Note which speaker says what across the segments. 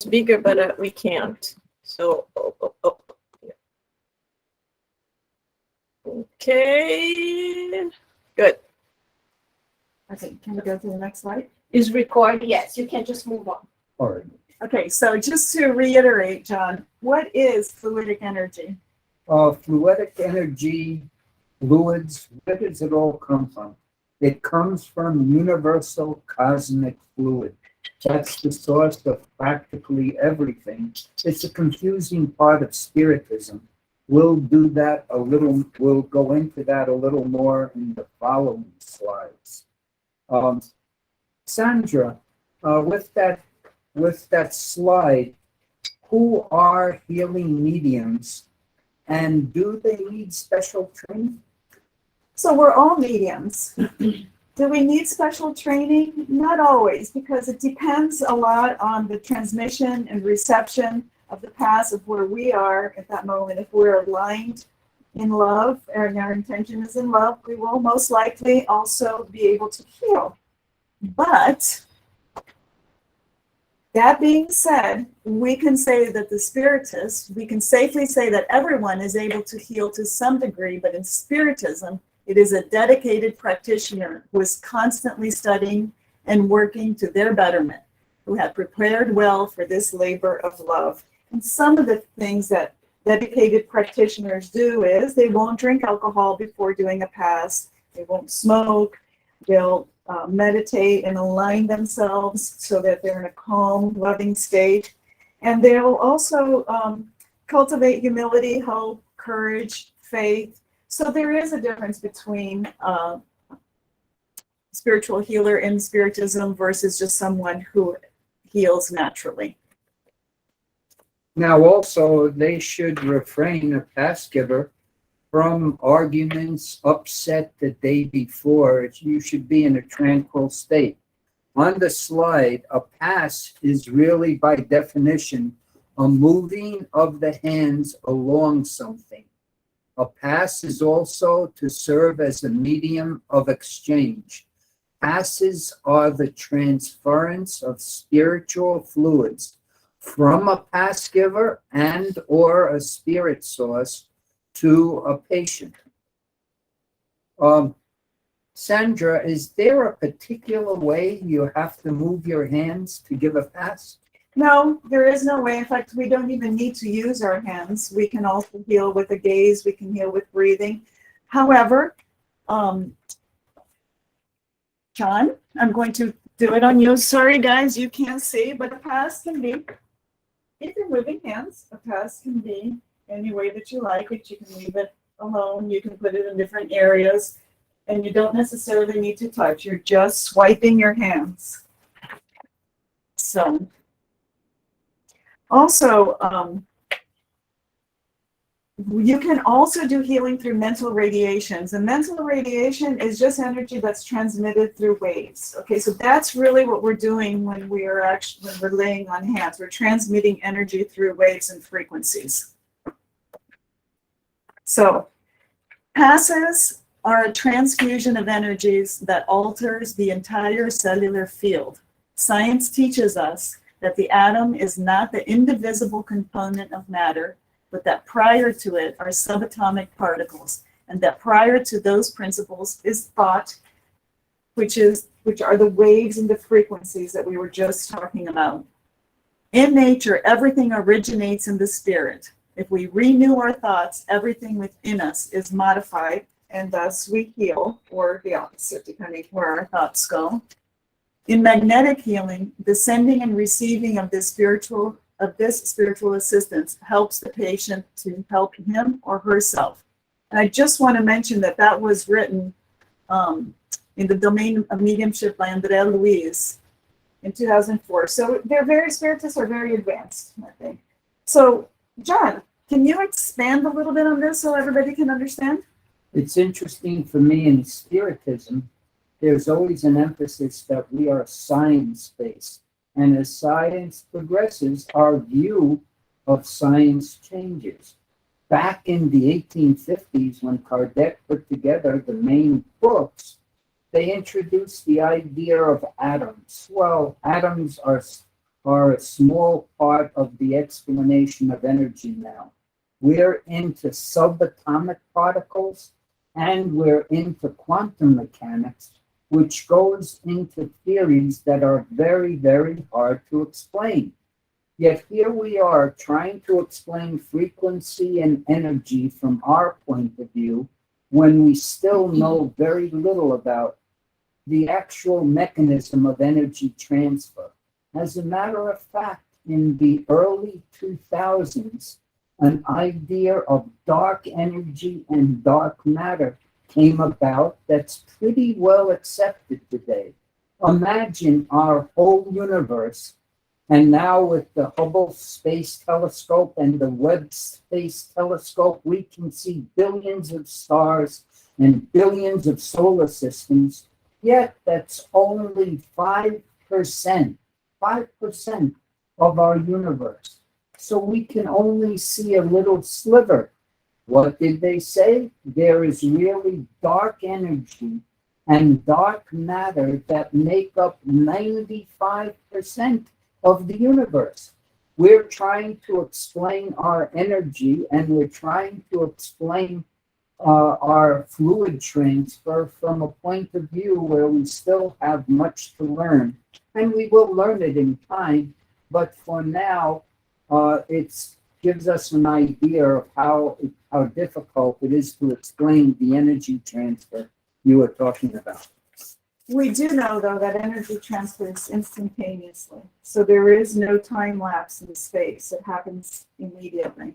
Speaker 1: bigger, but we can't. So, okay, good.
Speaker 2: Okay, can we go to the next slide?
Speaker 1: Is recorded? Yes, you can just move on.
Speaker 3: All right.
Speaker 2: Okay, so just to reiterate, John, what is fluidic energy?
Speaker 3: Fluidic energy, fluids, where does it all come from? It comes from universal cosmic fluid. That's the source of practically everything. It's a confusing part of Spiritism. We'll do that a little, we'll go into that a little more in the following slides. Sandra, with that slide, who are healing mediums and do they need special training?
Speaker 2: So we're all mediums. Do we need special training? Not always, because it depends a lot on the transmission and reception of the past of where we are at that moment. If we're aligned in love and our intention is in love, we will most likely also be able to heal. But that being said, we can say that the Spiritists, we can safely say that everyone is able to heal to some degree, but in Spiritism, it is a dedicated practitioner who is constantly studying and working to their betterment, who have prepared well for this labor of love. And some of the things that dedicated practitioners do is they won't drink alcohol before doing a pass, they won't smoke, they'll meditate and align themselves so that they're in a calm, loving state. And they'll also cultivate humility, hope, courage, faith. So there is a difference between spiritual healer in Spiritism versus just someone who heals naturally.
Speaker 3: Now also, they should refrain, a pass giver, from arguments, upset the day before. You should be in a tranquil state. On the slide, a pass is really, by definition, a moving of the hands along something. A pass is also to serve as a medium of exchange. Passes are the transference of spiritual fluids from a pass giver and or a spirit source to a patient. Sandra, is there a particular way you have to move your hands to give a pass?
Speaker 2: No, there is no way. In fact, we don't even need to use our hands. We can also heal with a gaze. We can heal with breathing. However, John, I'm going to do it on you. Sorry, guys, you can't see, but a pass can be, if you're moving hands, a pass can be any way that you like it. You can leave it alone. You can put it in different areas, and you don't necessarily need to touch. You're just swiping your hands. So, also, you can also do healing through mental radiations. And mental radiation is just energy that's transmitted through waves. Okay, so that's really what we're doing when we are actually, when we're laying on hands. We're transmitting energy through waves and frequencies. So, passes are a transfusion of energies that alters the entire cellular field. Science teaches us that the atom is not the indivisible component of matter, but that prior to it are subatomic particles, and that prior to those principles is thought, which are the waves and the frequencies that we were just talking about. In nature, everything originates in the spirit. If we renew our thoughts, everything within us is modified, and thus we heal, or the opposite, depending where our thoughts go. In magnetic healing, the sending and receiving of this spiritual assistance helps the patient to help him or herself. And I just want to mention that that was written in the domain of mediumship by Andrea Luiz in 2004. So spiritists are very advanced, I think. So, John, can you expand a little bit on this so everybody can understand?
Speaker 3: It's interesting for me in Spiritism, there's always an emphasis that we are science-based. And as science progresses, our view of science changes. Back in the 1850s, when Kardec put together the main books, they introduced the idea of atoms. Well, atoms are are a small part of the explanation of energy now. We're into subatomic particles and we're into quantum mechanics, which goes into theories that are very, very hard to explain. Yet here we are trying to explain frequency and energy from our point of view when we still know very little about the actual mechanism of energy transfer. As a matter of fact, in the early 2000s, an idea of dark energy and dark matter came about that's pretty well accepted today. Imagine our whole universe, and now with the Hubble Space Telescope and the Webb Space Telescope, we can see billions of stars and billions of solar systems, yet that's only 5% of our universe. So we can only see a little sliver. What did they say? There is really dark energy and dark matter that make up 95% of the universe. We're trying to explain our energy and we're trying to explain our fluid transfer from a point of view where we still have much to learn. And we will learn it in time, but for now, it gives us an idea of how difficult it is to explain the energy transfer you were talking about.
Speaker 2: We do know, though, that energy transfers instantaneously. So there is no time lapse in space. It happens immediately.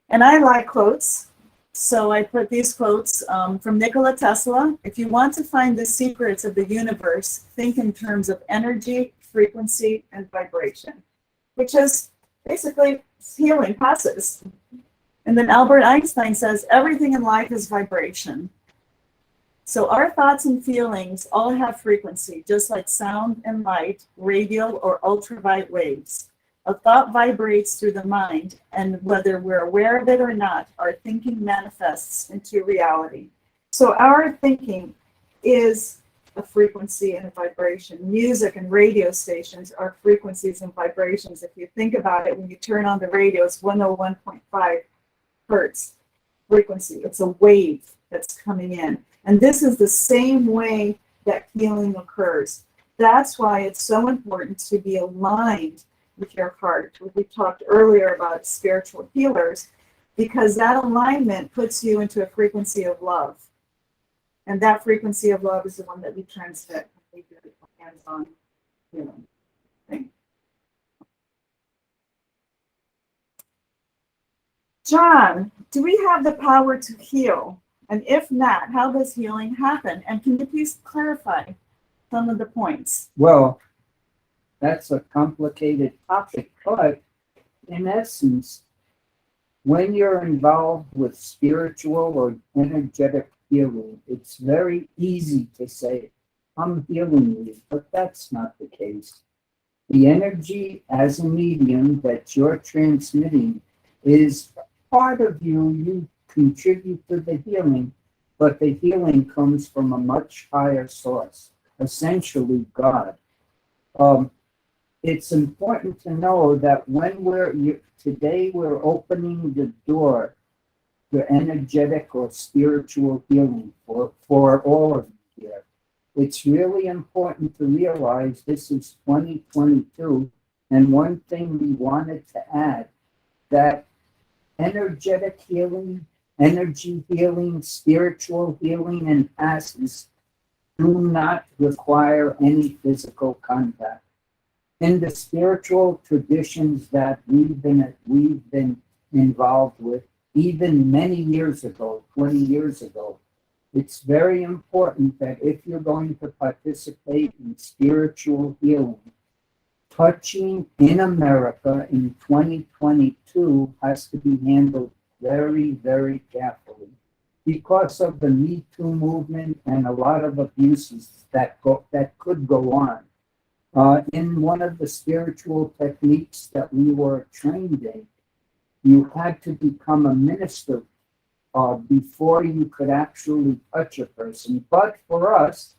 Speaker 2: And I like quotes. So I put these quotes from Nikola Tesla. If you want to find the secrets of the universe, think in terms of energy, frequency, and vibration, which is basically healing passes. And then Albert Einstein says, everything in life is vibration. So our thoughts and feelings all have frequency, just like sound and light, radial or ultraviolet waves. A thought vibrates through the mind, and whether we're aware of it or not, our thinking manifests into reality. So our thinking is a frequency and a vibration. Music and radio stations are frequencies and vibrations. If you think about it, when you turn on the radio, it's 101.5 hertz frequency. It's a wave that's coming in. And this is the same way that healing occurs. That's why it's so important to be aligned with your heart. We talked earlier about spiritual healers, because that alignment puts you into a frequency of love. And that frequency of love is the one that we transmit when we do hands-on healing thing. John, do we have the power to heal? And if not, how does healing happen? And can you please clarify some of the points?
Speaker 3: Well, that's a complicated topic, but in essence, when you're involved with spiritual or energetic healing, it's very easy to say, I'm healing you, but that's not the case. The energy as a medium that you're transmitting is part of you. You contribute to the healing, but the healing comes from a much higher source, essentially God. It's important to know that when today we're opening the door to energetic or spiritual healing for all of you here. It's really important to realize this is 2022, and one thing we wanted to add, that energetic healing, energy healing, spiritual healing, and passes do not require any physical contact. In the spiritual traditions that we've been involved with, even many years ago, 20 years ago, it's very important that if you're going to participate in spiritual healing, touching in America in 2022 has to be handled very, very carefully because of the Me Too movement and a lot of abuses that could go on. In one of the spiritual techniques that we were trained in, you had to become a minister before you could actually touch a person. But for us,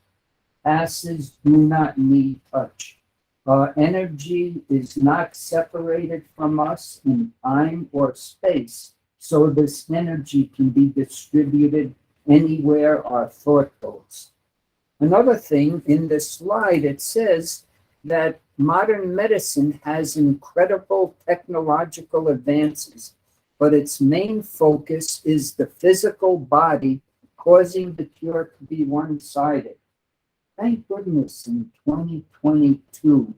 Speaker 3: passes do not need touch. Energy is not separated from us in time or space, so this energy can be distributed anywhere our thought goes. Another thing in this slide, it says that modern medicine has incredible technological advances, but its main focus is the physical body, causing the cure to be one-sided. Thank goodness in 2022,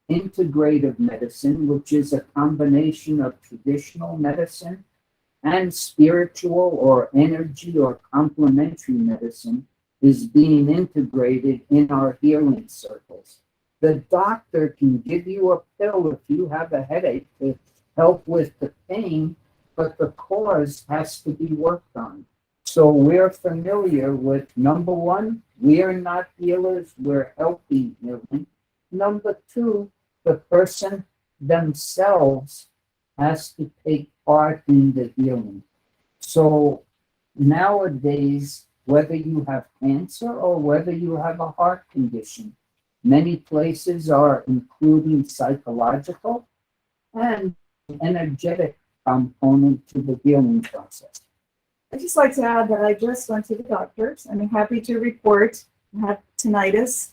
Speaker 3: integrative medicine, which is a combination of traditional medicine and spiritual or energy or complementary medicine, is being integrated in our healing circles. The doctor can give you a pill if you have a headache to help with the pain, but the cause has to be worked on. So we're familiar with, number one, we are not healers, we're helping healing. Number two, the person themselves has to take part in the healing. So nowadays, whether you have cancer or whether you have a heart condition, many places are including psychological and energetic component to the healing process.
Speaker 2: I'd just like to add that I just went to the doctors, and I'm happy to report I had tinnitus.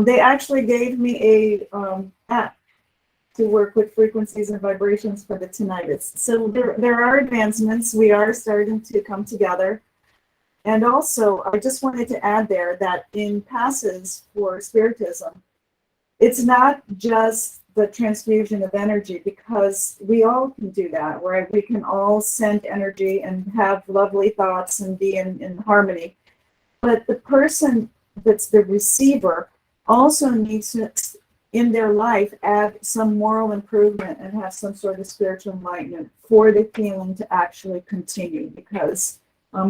Speaker 2: They actually gave me a app to work with frequencies and vibrations for the tinnitus. So there are advancements. We are starting to come together. And also, I just wanted to add there that in Passes for Spiritism, it's not just the transfusion of energy, because we all can do that, right? We can all send energy and have lovely thoughts and be in harmony. But the person that's the receiver also needs to, in their life, add some moral improvement and have some sort of spiritual enlightenment for the healing to actually continue, because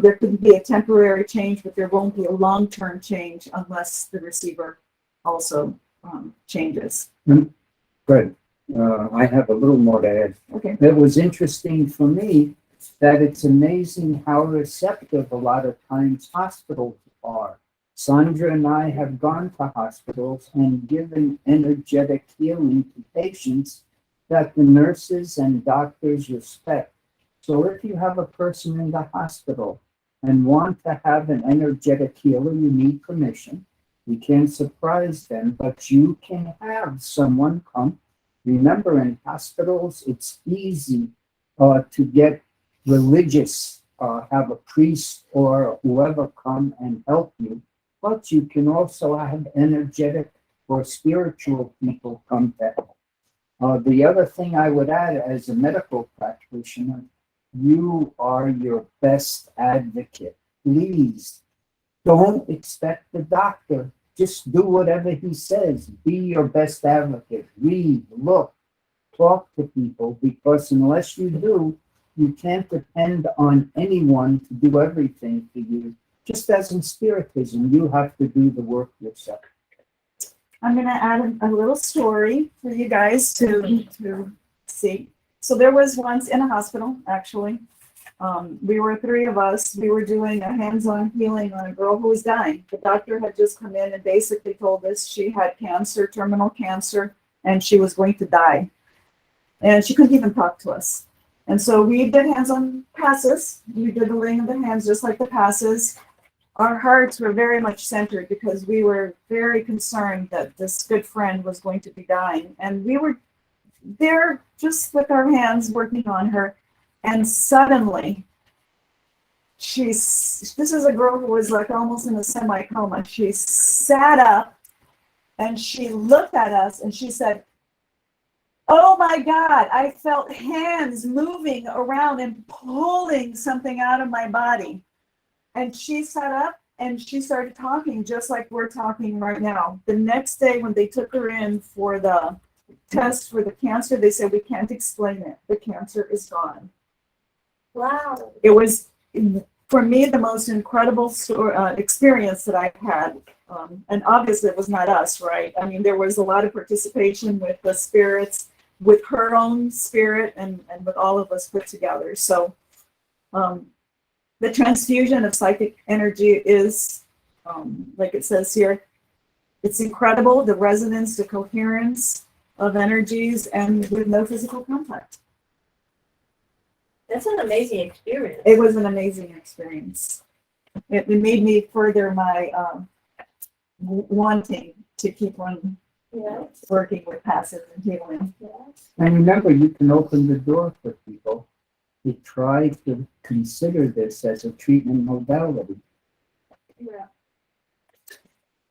Speaker 2: there could be a temporary change, but there won't be a long-term change unless the receiver also changes.
Speaker 3: Good. I have a little more to add.
Speaker 2: Okay.
Speaker 3: It was interesting for me that it's amazing how receptive a lot of times hospitals are. Sandra and I have gone to hospitals and given energetic healing to patients that the nurses and doctors respect. So if you have a person in the hospital and want to have an energetic healer, you need permission. You can't surprise them, but you can have someone come. Remember, in hospitals, it's easy to get religious, have a priest or whoever come and help you. But you can also have energetic or spiritual people come to help. The other thing I would add as a medical practitioner, you are your best advocate. Please don't expect the doctor. Just do whatever he says. Be your best advocate. Read, look, talk to people, because unless you do, you can't depend on anyone to do everything for you. Just as in Spiritism, you have to do the work yourself.
Speaker 2: I'm going to add a little story for you guys to see. So there was once in a hospital, actually. We were three of us. We were doing a hands-on healing on a girl who was dying. The doctor had just come in and basically told us she had cancer, terminal cancer, and she was going to die. And she couldn't even talk to us. And so we did hands-on passes. We did the laying of the hands just like the passes. Our hearts were very much centered because we were very concerned that this good friend was going to be dying. And we were there just with our hands working on her. And suddenly, this is a girl who was like almost in a semi-coma. She sat up and she looked at us and she said, "Oh my God, I felt hands moving around and pulling something out of my body." And she sat up and she started talking just like we're talking right now. The next day when they took her in for the test for the cancer, they said, "We can't explain it. The cancer is gone."
Speaker 1: Wow.
Speaker 2: It was, for me, the most incredible experience that I've had. And obviously it was not us, right? I mean, there was a lot of participation with the spirits, with her own spirit, and with all of us put together. So the transfusion of psychic energy is, like it says here, It's incredible, the resonance, the coherence of energies, and with no physical contact.
Speaker 1: That's an amazing experience.
Speaker 2: It was an amazing experience. It made me further my wanting to keep on
Speaker 1: Yes.
Speaker 2: working with passive and healing.
Speaker 1: Yes.
Speaker 3: And remember, you can open the door for people to try to consider this as a treatment modality.
Speaker 1: Yeah.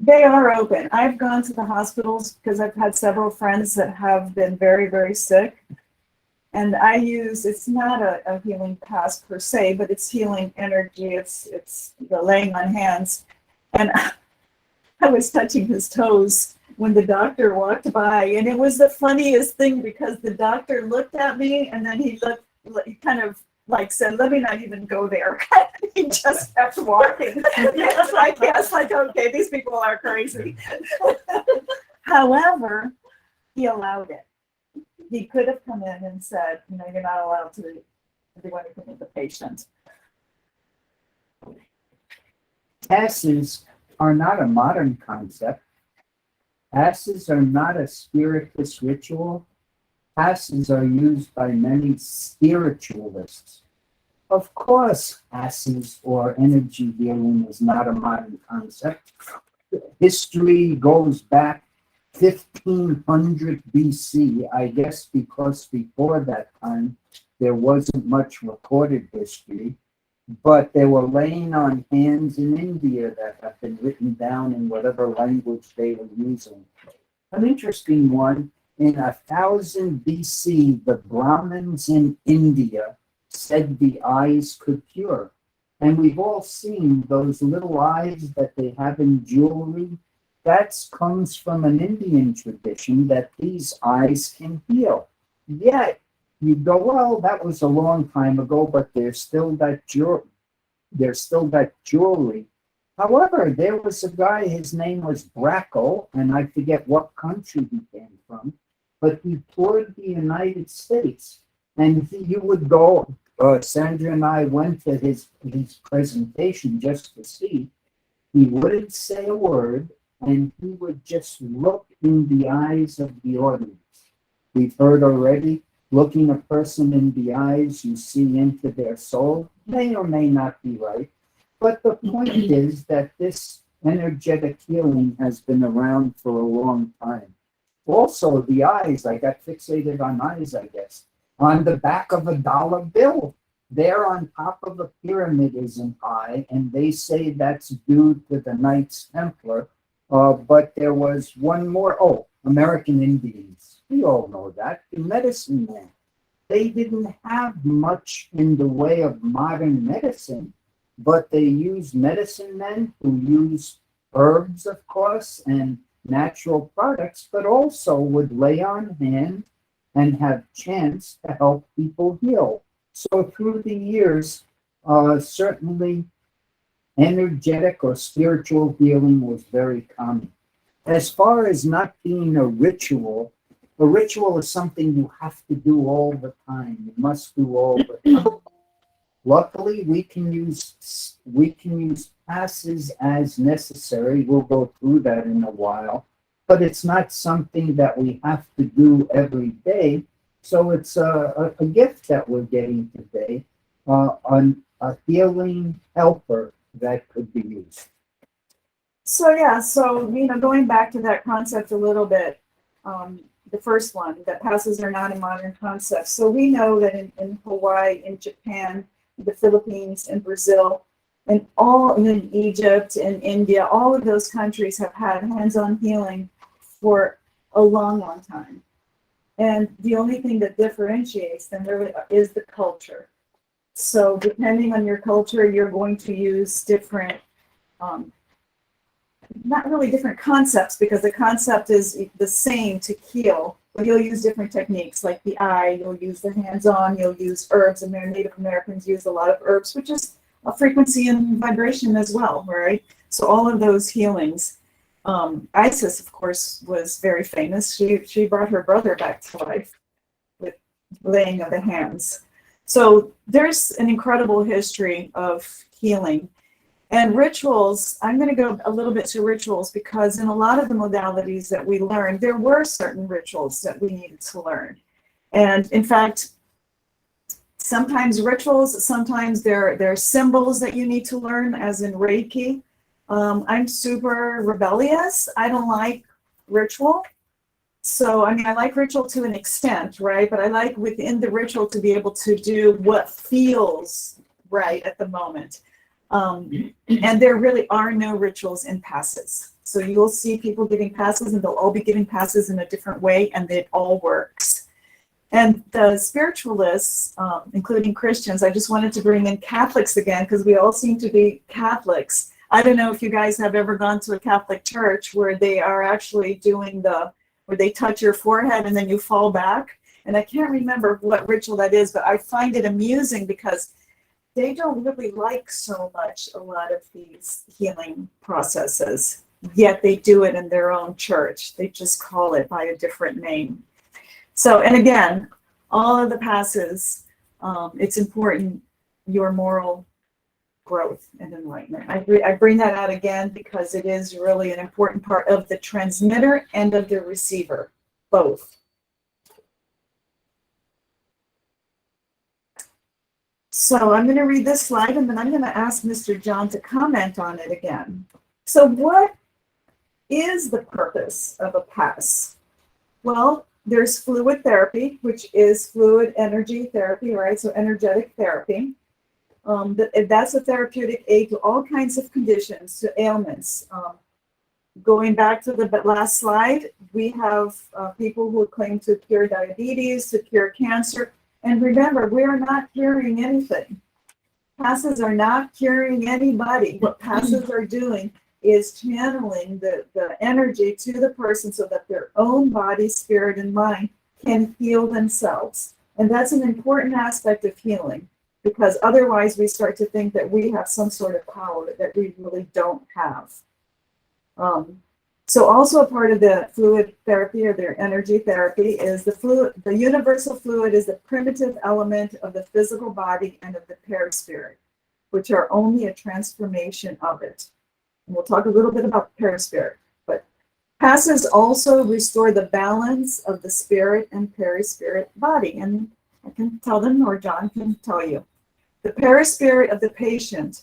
Speaker 2: They are open. I've gone to the hospitals because I've had several friends that have been very, very sick. And I use, it's not a healing pass per se, but it's healing energy. It's the laying on hands. And I was touching his toes when the doctor walked by. And it was the funniest thing because the doctor looked at me and then he kind of like said, let me not even go there. He just kept walking. It's like, okay, these people are crazy. However, he allowed it. He could have come in and said, you're not allowed to do anything with the patient.
Speaker 3: Passes are not a modern concept. Passes are not a spiritist ritual. Passes are used by many spiritualists. Of course, passes or energy healing is not a modern concept. History goes back 1500 BC, I guess, because before that time there wasn't much recorded history, but they were laying on hands in India that have been written down in whatever language they were using. An interesting one, in 1000 BC, the Brahmins in India said the eyes could cure. And we've all seen those little eyes that they have in jewelry. That comes from an Indian tradition that these eyes can heal. Yet, you go, well, that was a long time ago, but there's still that jewelry. However, there was a guy, his name was Bracco, and I forget what country he came from, but he toured the United States. And you would go, Sandra and I went to his presentation just to see. He wouldn't say a word, and he would just look in the eyes of the audience. We've heard already, looking a person in the eyes, you see into their soul. May or may not be right. But the point is that this energetic healing has been around for a long time. Also, the eyes, I got fixated on eyes, I guess. On the back of a dollar bill, there on top of a pyramid is an eye, and they say that's due to the Knights Templar. But there was one more, American Indians. We all know that, the medicine men. They didn't have much in the way of modern medicine, but they used medicine men who used herbs, of course, and natural products, but also would lay on hand and have chance to help people heal. So through the years, certainly energetic or spiritual healing was very common. As far as not being a ritual is something you have to do all the time. You must do all the time. Luckily, we can use passes as necessary. We'll go through that in a while, but it's not something that we have to do every day. So it's a gift that we're getting today, on a healing helper that could be used.
Speaker 2: So going back to that concept a little bit, the first one, that passes are not a modern concept. So we know that in Hawaii, in Japan, the Philippines, and Brazil, and in Egypt and India, all of those countries have had hands-on healing for a long, long time. And the only thing that differentiates them really is the culture. So depending on your culture, you're going to use different, not really different concepts, because the concept is the same to heal, but you'll use different techniques like the eye, you'll use the hands-on, you'll use herbs, and Native Americans use a lot of herbs, which is a frequency and vibration as well, right? So all of those healings. Isis, of course, was very famous. She brought her brother back to life with laying of the hands. So there's an incredible history of healing. And rituals, I'm going to go a little bit to rituals because in a lot of the modalities that we learned, there were certain rituals that we needed to learn. And in fact, sometimes rituals, sometimes they're symbols that you need to learn, as in Reiki. I'm super rebellious. I don't like ritual. So, I mean, I like ritual to an extent, right? But I like within the ritual to be able to do what feels right at the moment. And there really are no rituals in passes. So you'll see people giving passes and they'll all be giving passes in a different way and it all works. And the spiritualists, including Christians, I just wanted to bring in Catholics again because we all seem to be Catholics. I don't know if you guys have ever gone to a Catholic church where they are actually doing where they touch your forehead and then you fall back. And I can't remember what ritual that is, but I find it amusing because they don't really like so much a lot of these healing processes, yet they do it in their own church. They just call it by a different name. So, and again, all of the passes, it's important, your moral growth and enlightenment. I bring that out again because it is really an important part of the transmitter and of the receiver, both. So I'm going to read this slide and then I'm going to ask Mr. John to comment on it again. So what is the purpose of a pass? Well, there's fluid therapy, which is fluid energy therapy, right? So energetic therapy. That's a therapeutic aid to all kinds of conditions, to ailments. Going back to the last slide, we have people who claim to cure diabetes, to cure cancer. And remember, we are not curing anything. Passes are not curing anybody. What passes are doing is channeling the energy to the person so that their own body, spirit, and mind can heal themselves. And that's an important aspect of healing, because otherwise we start to think that we have some sort of power that we really don't have. So also a part of the fluid therapy or their energy therapy is the fluid. The universal fluid is the primitive element of the physical body and of the perispirit, which are only a transformation of it. And we'll talk a little bit about perispirit. But passes also restore the balance of the spirit and perispirit body. And I can tell them, or John can tell you. The perispirit of the patient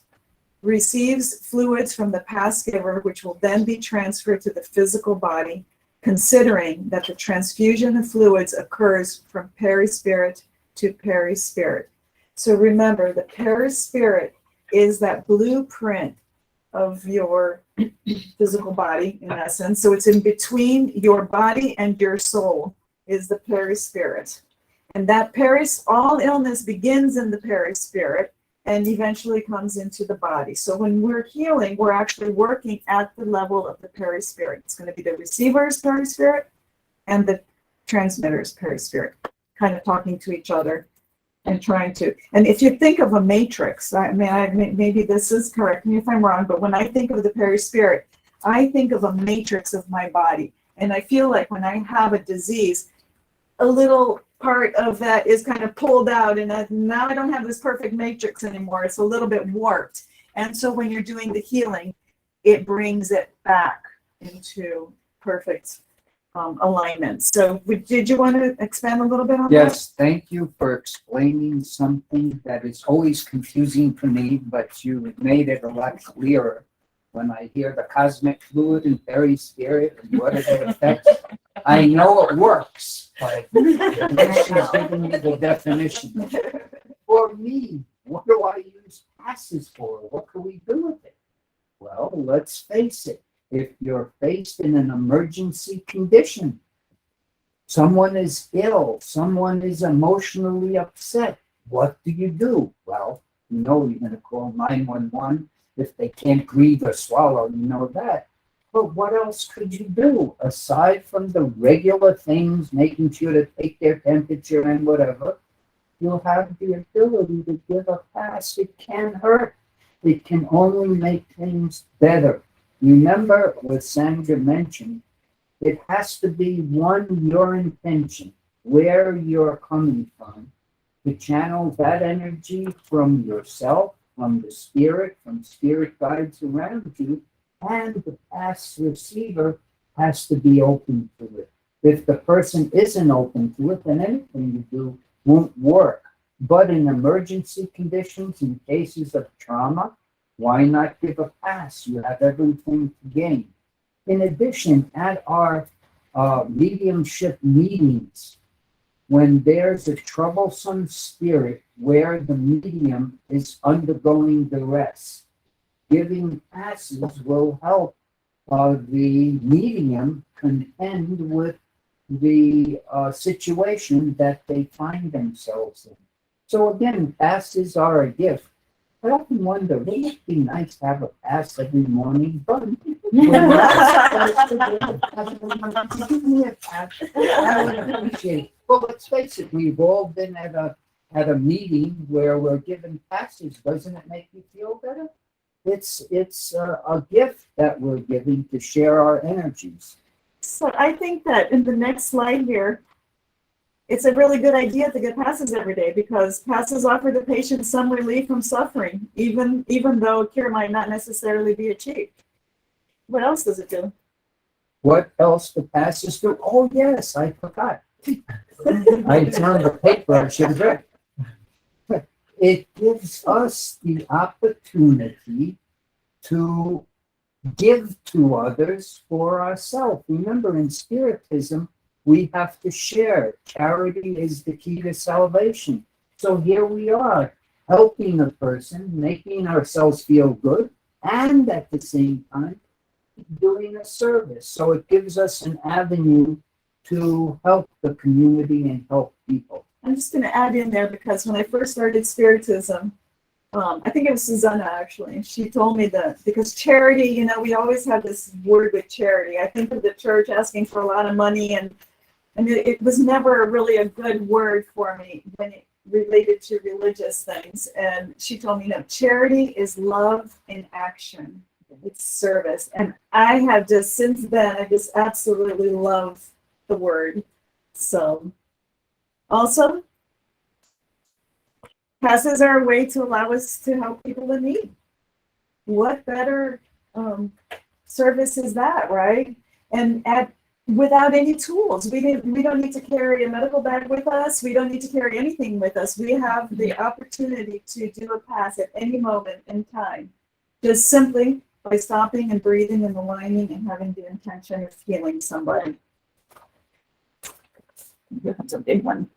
Speaker 2: receives fluids from the pass giver, which will then be transferred to the physical body, considering that the transfusion of fluids occurs from perispirit to perispirit. So remember, the perispirit is that blueprint of your physical body, in essence. So it's in between your body and your soul is the perispirit. And that all illness begins in the perispirit and eventually comes into the body. So when we're healing, we're actually working at the level of the perispirit. It's going to be the receiver's perispirit and the transmitter's perispirit, kind of talking to each other and trying to. And if you think of a matrix, maybe this is, correct me if I'm wrong, but when I think of the perispirit, I think of a matrix of my body. And I feel like when I have a disease, a little part of that is kind of pulled out, and now I don't have this perfect matrix anymore. It's a little bit warped. And so when you're doing the healing, it brings it back into perfect alignment. So did you want to expand a little bit on that?
Speaker 3: Yes, thank you for explaining something that is always confusing to me, but you made it a lot clearer. When I hear the cosmic fluid and perispirit and what it affects, I know it works, but this is giving me the definition. For me, what do I use passes for? What can we do with it? Well, let's face it. If you're faced in an emergency condition, someone is ill, someone is emotionally upset, what do? Well, you're going to call 911. If they can't breathe or swallow, you know that. But what else could you do aside from the regular things, making sure to take their temperature and whatever? You'll have the ability to give a pass. It can't hurt. It can only make things better. Remember what Sandra mentioned. It has to be your intention, where you're coming from, to channel that energy from yourself from the spirit, from spirit guides around you, and the past receiver has to be open to it. If the person isn't open to it, then anything you do won't work. But in emergency conditions, in cases of trauma, why not give a pass? You have everything to gain. In addition, at our mediumship meetings, when there's a troublesome spirit where the medium is undergoing duress, giving passes will help the medium contend with the situation that they find themselves in. So again, passes are a gift. I often wonder, wouldn't it be nice to have a pass every morning? But give me a pass. I would appreciate it. Well, let's face it, we've all been at a meeting where we're given passes. Doesn't it make you feel better? It's a gift that we're giving to share our energies.
Speaker 2: So I think that in the next slide here, it's a really good idea to get passes every day, because passes offer the patient some relief from suffering, even though cure might not necessarily be achieved. What else does it do?
Speaker 3: What else do passes do? Oh, yes, I forgot. I turned the paper, I should have read. It gives us the opportunity to give to others for ourselves. Remember, in Spiritism, we have to share. Charity is the key to salvation. So here we are, helping a person, making ourselves feel good, and at the same time, doing a service. So it gives us an avenue to help the community and help people.
Speaker 2: I'm just going to add in there, because when I first started Spiritism, I think it was Susanna actually, she told me that because charity, we always have this word with charity. I think of the church asking for a lot of money, and it was never really a good word for me when it related to religious things. And she told me, charity is love in action. It's service. And I have just, since then, I just absolutely love the word. So, also, passes are a way to allow us to help people in need. What better service is that, right? And without any tools, we don't need to carry a medical bag with us. We don't need to carry anything with us. We have the opportunity to do a pass at any moment in time, just simply by stopping and breathing and aligning and having the intention of healing somebody. That's a big one.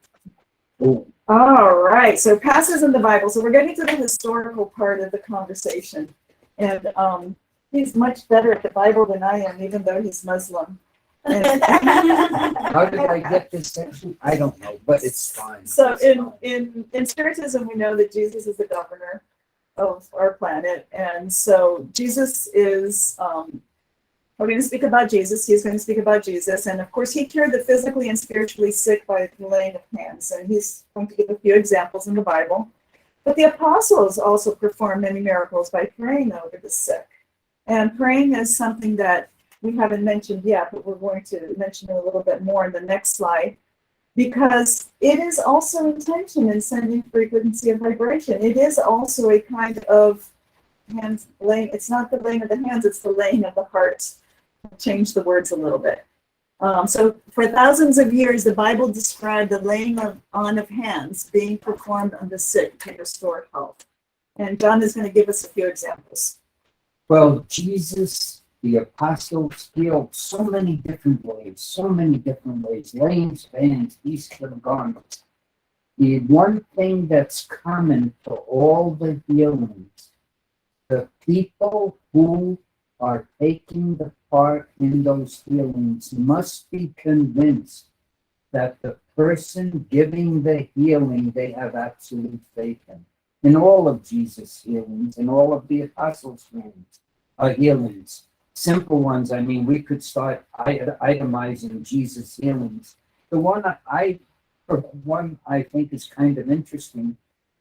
Speaker 3: Ooh.
Speaker 2: All right, so passes in the Bible. So we're getting to the historical part of the conversation. And he's much better at the Bible than I am, even though he's Muslim. And
Speaker 3: How did I get this section? I don't know, but it's fine.
Speaker 2: so in Spiritism, we know that Jesus is the governor of our planet. And so Jesus is, we're going to speak about Jesus. He's going to speak about Jesus. And of course, he cured the physically and spiritually sick by the laying of hands. And he's going to give a few examples in the Bible. But the apostles also performed many miracles by praying over the sick. And praying is something that we haven't mentioned yet, but we're going to mention it a little bit more in the next slide, because it is also intention in sending frequency of vibration. It is also a kind of hands laying. It's not the laying of the hands, it's the laying of the heart. I'll change the words a little bit. So for thousands of years, the Bible described the laying on of hands being performed on the sick to restore health. And John is going to give us a few examples.
Speaker 3: Well, Jesus, the apostles, healed so many different ways, laying of hands, east of the garments. The one thing that's common to all the healings, the people who are taking the part in those healings must be convinced that the person giving the healing they have absolute faith in all of Jesus' healings, in all of the apostles' healings. Simple ones, I mean, we could start itemizing Jesus' healings. The one I think is kind of interesting,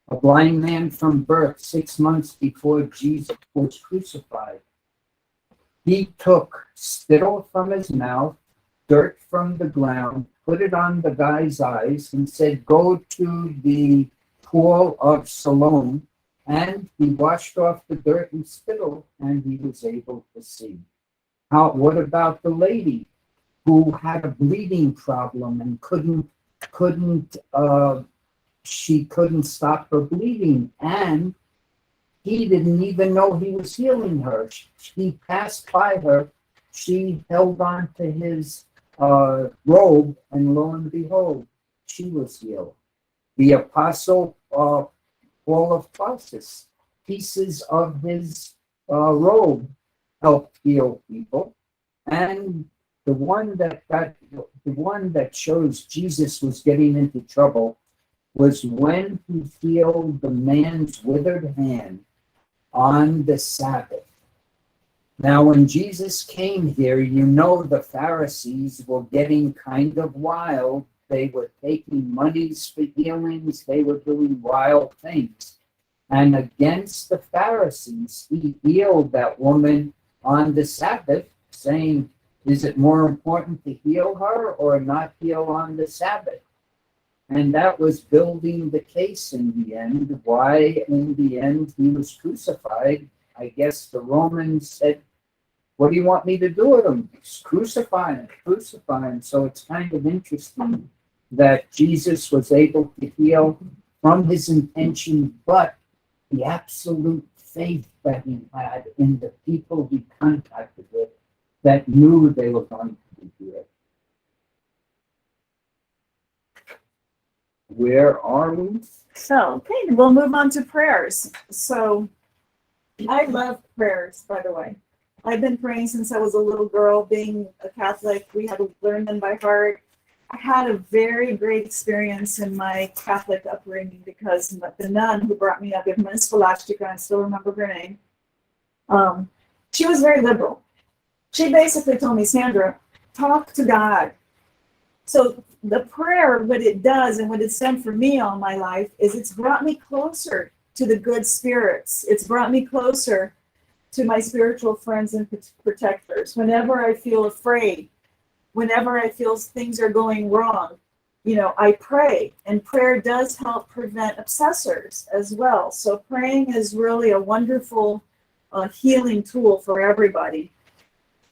Speaker 3: a blind man from birth 6 months before Jesus was crucified. He took spittle from his mouth, dirt from the ground, put it on the guy's eyes, and said, "Go to the pool of Siloam and he washed off the dirt and spittle, and he was able to see. What about the lady who had a bleeding problem and she couldn't stop her bleeding, and he didn't even know he was healing her. He passed by her, she held on to his robe, and lo and behold, she was healed. The apostle Paul of Passe, pieces of his robe helped heal people, and the one that shows Jesus was getting into trouble was when he healed the man's withered hand on the Sabbath. Now, when Jesus came here, you know the Pharisees were getting kind of wild. They were taking monies for healings. They were doing wild things. And against the Pharisees, he healed that woman on the Sabbath, saying, is it more important to heal her or not heal on the Sabbath? And that was building the case in the end. Why, in the end, he was crucified. I guess the Romans said, what do you want me to do with him? Crucify him, crucify him. So it's kind of interesting that Jesus was able to heal from his intention, but the absolute faith that he had in the people he contacted with that knew they were going to be healed. Where are we?
Speaker 2: So, okay, we'll move on to prayers. So, I love prayers, by the way. I've been praying since I was a little girl. Being a Catholic, we had to learn them by heart. I had a very great experience in my Catholic upbringing because the nun who brought me up, Miss Scholastica, I still remember her name, she was very liberal. She basically told me, Sandra, talk to God. So the prayer, what it does and what it's done for me all my life is it's brought me closer to the good spirits. It's brought me closer to my spiritual friends and protectors. Whenever I feel afraid, whenever I feel things are going wrong, I pray, and prayer does help prevent obsessors as well. So praying is really a wonderful healing tool for everybody.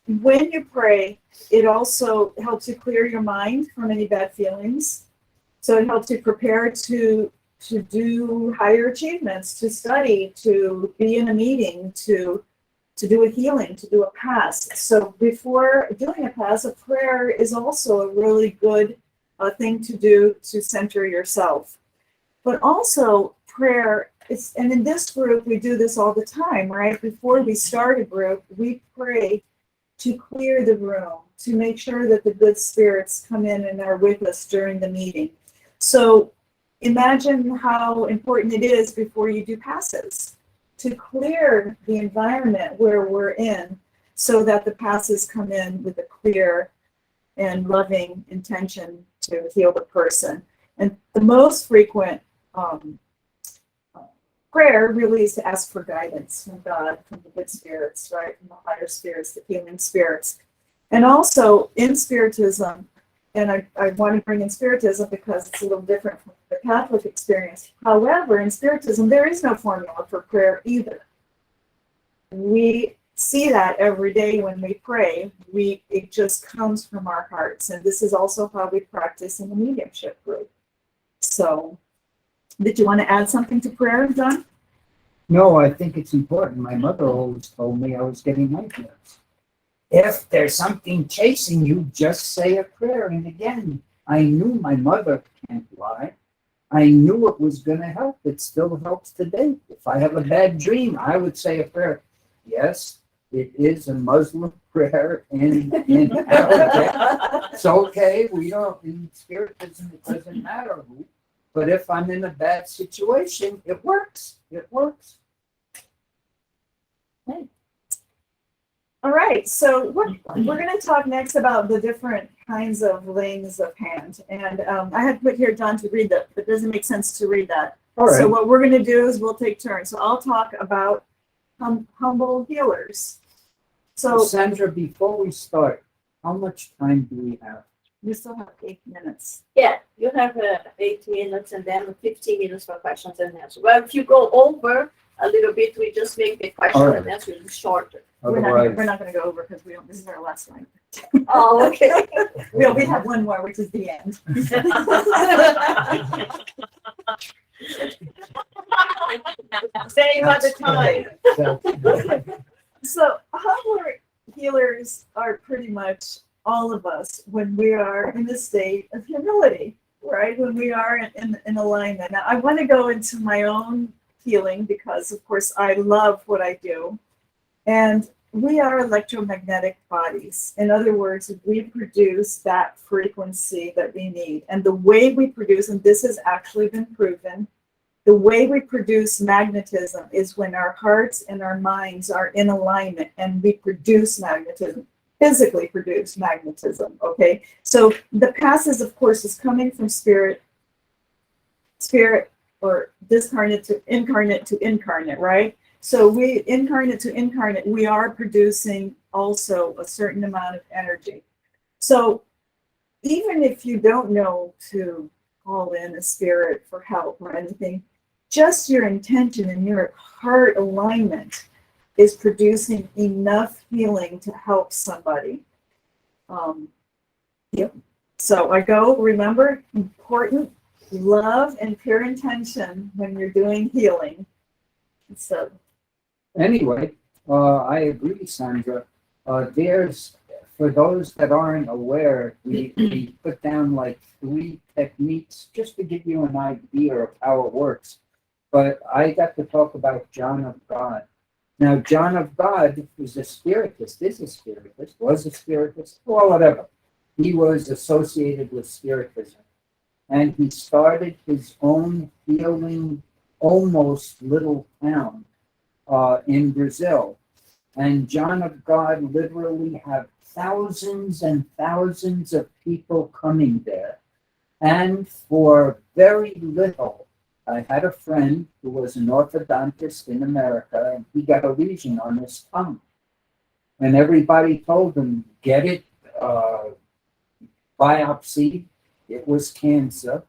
Speaker 2: When you pray, it also helps you clear your mind from any bad feelings. So it helps you prepare to do higher achievements, to study, to be in a meeting, to do a healing, to do a pass. So before doing a pass, a prayer is also a really good thing to do to center yourself. But also prayer is, and in this group, we do this all the time, right? Before we start a group, we pray to clear the room, to make sure that the good spirits come in and are with us during the meeting. So imagine how important it is before you do passes to clear the environment where we're in so that the passes come in with a clear and loving intention to heal the person. And the most frequent prayer really is to ask for guidance from God, from the good spirits, right? From the higher spirits, the healing spirits. And also in Spiritism, and I want to bring in Spiritism because it's a little different from the Catholic experience. However, in Spiritism, there is no formula for prayer either. We see that every day when we pray. It just comes from our hearts. And this is also how we practice in the mediumship group. So, did you want to add something to prayer, John?
Speaker 3: No, I think it's important. My mother always told me I was getting nightmares. If there's something chasing you, just say a prayer. And again, I knew my mother can't lie. I knew it was going to help. It still helps today. If I have a bad dream, I would say a prayer. Yes, it is a Muslim prayer in Arabic. It's okay. We don't, in Spiritism, it doesn't matter who. But if I'm in a bad situation, it works. It works.
Speaker 2: Okay. All right, so we're going to talk next about the different kinds of layings of hand. And I had put here, John, to read that, but it doesn't make sense to read that.
Speaker 3: All right.
Speaker 2: So what we're going to do is we'll take turns. So I'll talk about humble healers. So
Speaker 3: Sandra, before we start, how much time do we have?
Speaker 2: we still have 8 minutes.
Speaker 1: Yeah, you have 8 minutes and then 15 minutes for questions and answers. Well, if you go over, a little bit, we just make the question
Speaker 3: All right.
Speaker 1: and answer shorter.
Speaker 3: Otherwise,
Speaker 2: We're not gonna go over because we don't, this is our last one.
Speaker 1: Oh, okay.
Speaker 2: We have one more, which is the end.
Speaker 1: Same at the time.
Speaker 2: So humbler healers are pretty much all of us when we are in a state of humility, right? When we are in alignment. Now, I want to go into my own healing because, of course, I love what I do. And we are electromagnetic bodies. In other words, we produce that frequency that we need. And the way we produce, and this has actually been proven, the way we produce magnetism is when our hearts and our minds are in alignment and we produce magnetism, physically produce magnetism, okay? So the passes, of course, is coming from spirit or discarnate to incarnate, right? So we incarnate to incarnate, we are producing also a certain amount of energy. So even if you don't know to call in a spirit for help or anything, just your intention and your heart alignment is producing enough healing to help somebody. Yep. So I go, remember, important love and pure intention when you're doing healing. So
Speaker 3: anyway, I agree, Sandra. There's, for those that aren't aware, we put down like 3 techniques just to give you an idea of how it works. But I got to talk about John of God. Now, John of God was a spiritist, is a spiritist, was a spiritist, well, whatever. He was associated with spiritism. And he started his own healing, almost little town in Brazil. And John of God literally had thousands and thousands of people coming there. And for very little, I had a friend who was an orthodontist in America, and he got a lesion on his tongue. And everybody told him, get it, biopsy, it was cancer,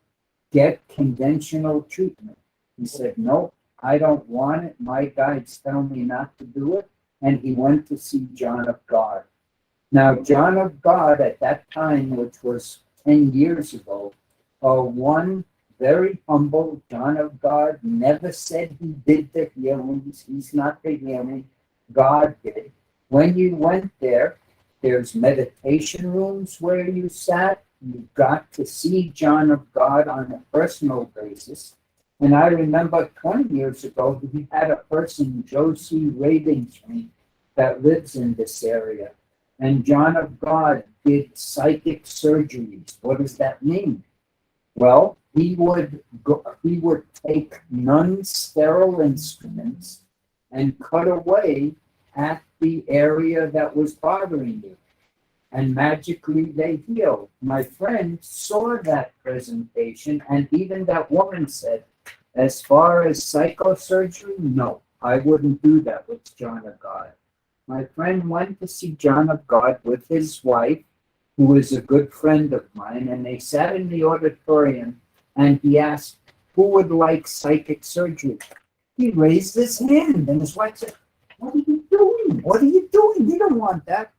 Speaker 3: get conventional treatment. He said, nope, I don't want it. My guides tell me not to do it. And he went to see John of God. Now, John of God at that time, which was 10 years ago, one very humble John of God, never said he did the healings. He's not the healing. God did. When you went there, there's meditation rooms where you sat. You got to see John of God on a personal basis. And I remember 20 years ago, we had a person, Josie Ravenscreen, that lives in this area. And John of God did psychic surgeries. What does that mean? Well, he would take non-sterile instruments and cut away at the area that was bothering you. And magically they healed. My friend saw that presentation, and even that woman said, as far as psychosurgery, no, I wouldn't do that with John of God. My friend went to see John of God with his wife, who is a good friend of mine, and they sat in the auditorium, and he asked, who would like psychic surgery? He raised his hand, and his wife said, what are you doing? What are you doing? You don't want that.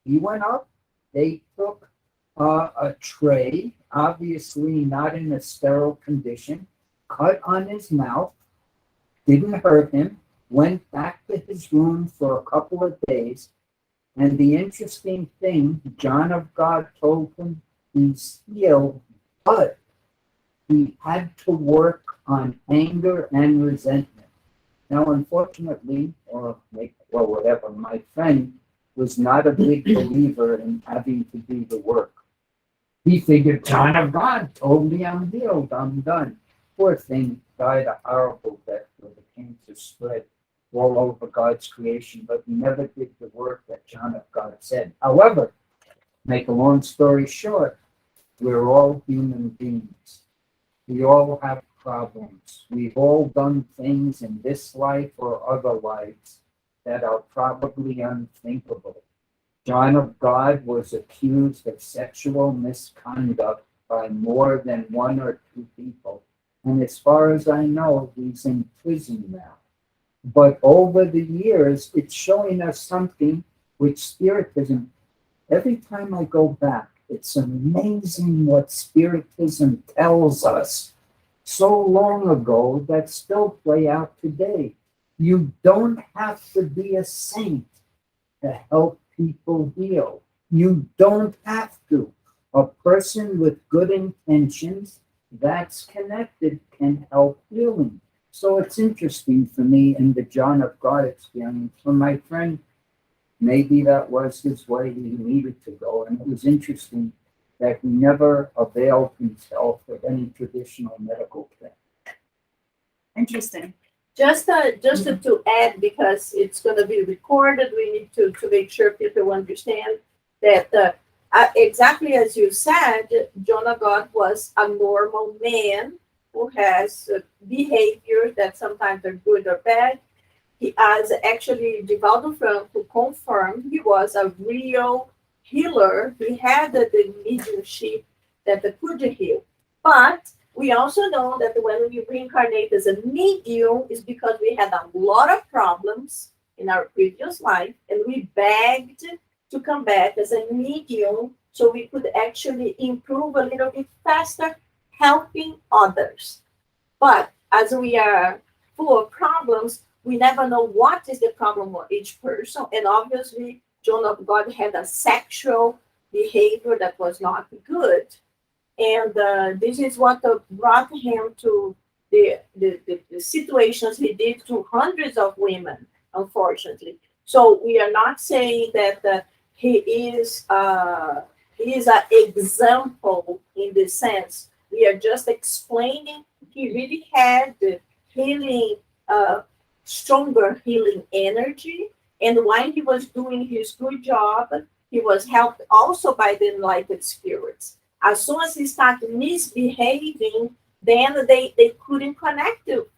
Speaker 3: He went up. They took a tray, obviously not in a sterile condition, cut on his mouth, didn't hurt him, went back to his room for a couple of days. And the interesting thing, John of God told him he's healed, but he had to work on anger and resentment. Now, unfortunately, or whatever, my friend was not a big believer in having to do the work. He figured, John of God told me I'm healed, I'm done. Poor thing, died a horrible death where the cancer spread all over God's creation, but he never did the work that John of God said. However, make a long story short, we're all human beings. We all have problems. We've all done things in this life or other lives that are probably unthinkable. John of God was accused of sexual misconduct by more than 1 or 2 people. And as far as I know, he's in prison now. But over the years, it's showing us something with Spiritism. Every time I go back, it's amazing what Spiritism tells us so long ago that still play out today. You don't have to be a saint to help people heal. You don't have to. A person with good intentions that's connected can help healing. So it's interesting for me in the John of God experience. For my friend, maybe that was his way he needed to go. And it was interesting that he never availed himself of any traditional medical care.
Speaker 2: Interesting.
Speaker 1: Just to add, because it's going to be recorded, we need to make sure people understand that exactly as you said, John of God was a normal man who has behaviors that sometimes are good or bad. He has actually developed from who confirmed he was a real healer. He had the mediumship that could heal. But we also know that when we reincarnate as a medium is because we had a lot of problems in our previous life, and we begged to come back as a medium so we could actually improve a little bit faster, helping others. But as we are full of problems, we never know what is the problem for each person. And obviously, John of God had a sexual behavior that was not good. And this is what brought him to the situations he did to hundreds of women, unfortunately. So we are not saying that he is an example in this sense. We are just explaining he really had the healing, stronger healing energy. And while he was doing his good job, he was helped also by the enlightened spirits. As soon as he started misbehaving, then they couldn't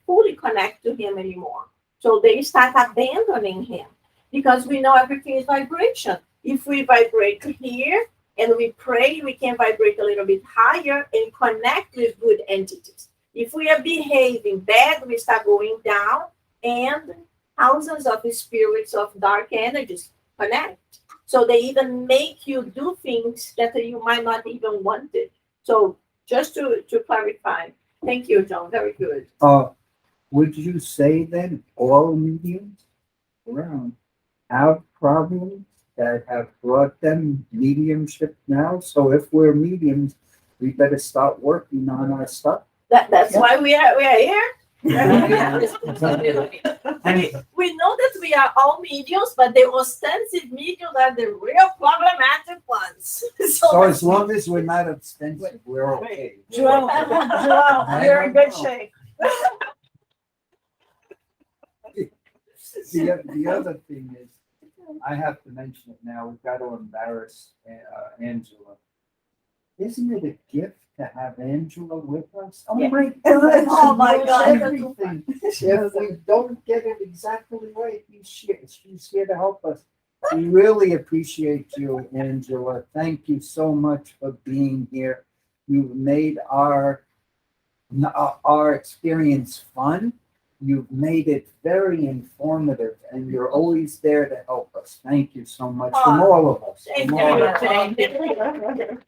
Speaker 1: fully connect to him anymore. So they start abandoning him because we know everything is vibration. If we vibrate here and we pray, we can vibrate a little bit higher and connect with good entities. If we are behaving bad, we start going down, and thousands of spirits of dark energies connect. So they even make you do things that you might not even want it. So just to clarify. Thank you, John. Very good.
Speaker 3: Would you say then all mediums around have problems that have brought them mediumship now? So if we're mediums, we better start working on our stuff.
Speaker 1: That's why we are here.
Speaker 3: Yeah.
Speaker 1: I mean, we know that we are all mediums, but the ostensive mediums are the real problematic ones.
Speaker 3: So as long as we're not ostensive, we're okay.
Speaker 2: Joel, you're in good shape.
Speaker 3: The other thing is, I have to mention it now, we've got to embarrass Angela. Isn't it a gift to have Angela with us? Oh
Speaker 1: Yeah.
Speaker 3: my God!
Speaker 1: Oh my God.
Speaker 3: Everything. If we don't get it exactly right, she's here to help us. We really appreciate you, Angela. Thank you so much for being here. You've made our experience fun. You've made it very informative, and you're always there to help us. Thank you so much from all of us.
Speaker 1: Thank
Speaker 3: From all of us.
Speaker 1: you.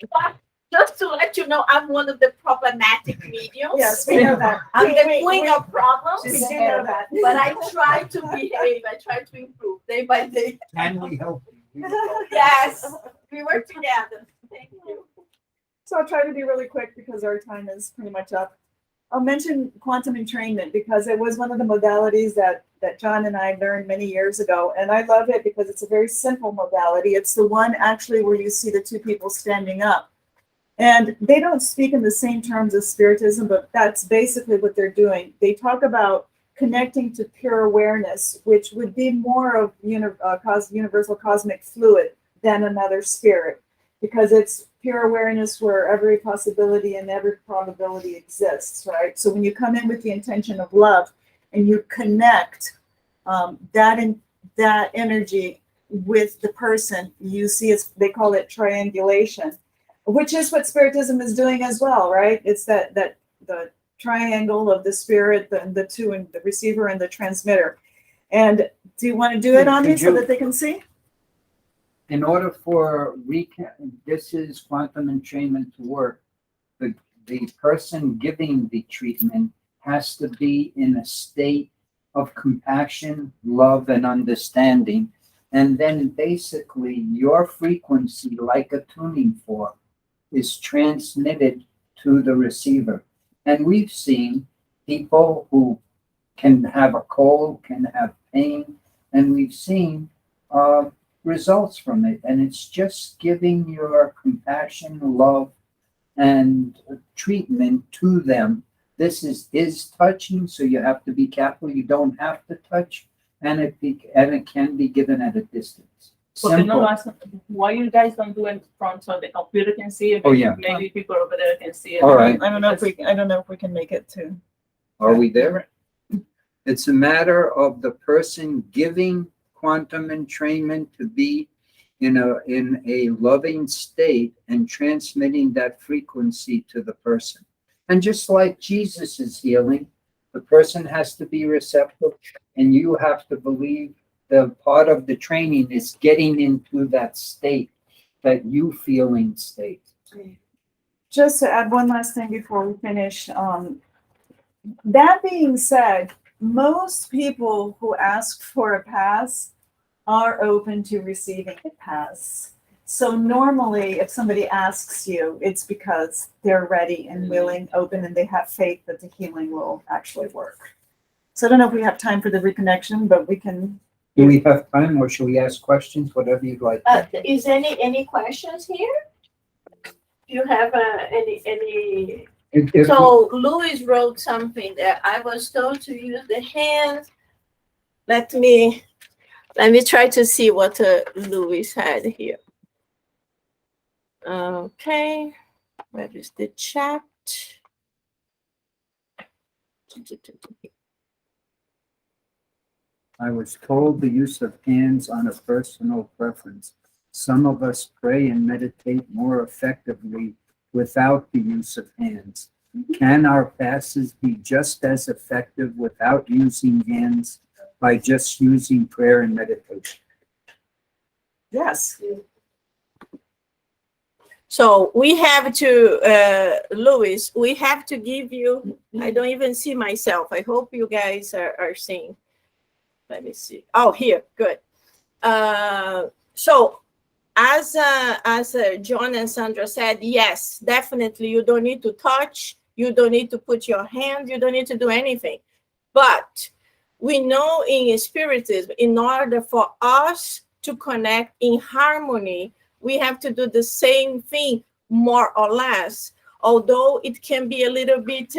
Speaker 1: Just to let you know, I'm one of the problematic mediums.
Speaker 2: Yes, we know that.
Speaker 1: I'm the queen of problems.
Speaker 2: We do know that.
Speaker 1: But I try to behave. I try to improve day by day.
Speaker 3: Can we help you?
Speaker 1: Yes, we work together. Thank you.
Speaker 2: So I'll try to be really quick because our time is pretty much up. I'll mention quantum entrainment because it was one of the modalities that John and I learned many years ago. And I love it because it's a very simple modality. It's the one actually where you see the two people standing up. And they don't speak in the same terms as Spiritism, but that's basically what they're doing. They talk about connecting to pure awareness, which would be more of universal cosmic fluid than another spirit, because it's pure awareness where every possibility and every probability exists, right? So when you come in with the intention of love and you connect that energy with the person, you see they call it triangulation, which is what Spiritism is doing as well, right? It's that the triangle of the spirit, the two, and the receiver and the transmitter. And do you want to do it on me
Speaker 3: Could
Speaker 2: so
Speaker 3: you-
Speaker 2: that they can see?
Speaker 3: In order for this is quantum entrainment to work, the person giving the treatment has to be in a state of compassion, love, and understanding. And then basically your frequency, like a tuning fork, is transmitted to the receiver. And we've seen people who can have a cold, can have pain, and we've seen results from it. And it's just giving your compassion, love, and treatment to them. This is touching, so you have to be careful. You don't have to touch, and it can be given at a distance.
Speaker 4: Porque no
Speaker 3: Simple.
Speaker 4: lo hacen. Why you guys don't do it in front so the computer can see it?
Speaker 3: Oh, yeah.
Speaker 4: Maybe people over there can see it.
Speaker 3: All right.
Speaker 2: I don't know if we can make it to.
Speaker 3: Are we there? It's a matter of the person giving quantum entrainment to be in a loving state and transmitting that frequency to the person. And just like Jesus is healing, the person has to be receptive, and you have to believe the part of the training is getting into that state, that you feeling state.
Speaker 2: Just to add one last thing before we finish, that being said, most people who ask for a pass are open to receiving a pass. So normally, if somebody asks you, it's because they're ready and willing, open, and they have faith that the healing will actually work. So I don't know if we have time for the reconnection, but we can.
Speaker 3: Do we have time, or should we ask questions, whatever you'd like?
Speaker 1: Is any questions here? Do you have any?
Speaker 3: If-
Speaker 1: So Louis wrote something that I was told to use the hands. Let me try to see what Louis had here. Okay, where is the chat?
Speaker 3: I was told the use of hands on a personal preference. Some of us pray and meditate more effectively without the use of hands. Can our passes be just as effective without using hands by just using prayer and meditation?
Speaker 2: Yes.
Speaker 1: So we have to, Louis, we have to give you, I don't even see myself. I hope you guys are seeing. Let me see. Oh, here, good. So as John and Sandra said, yes, definitely you don't need to touch, you don't need to put your hand, you don't need to do anything. But we know in Spiritism, in order for us to connect in harmony, we have to do the same thing, more or less, although it can be a little bit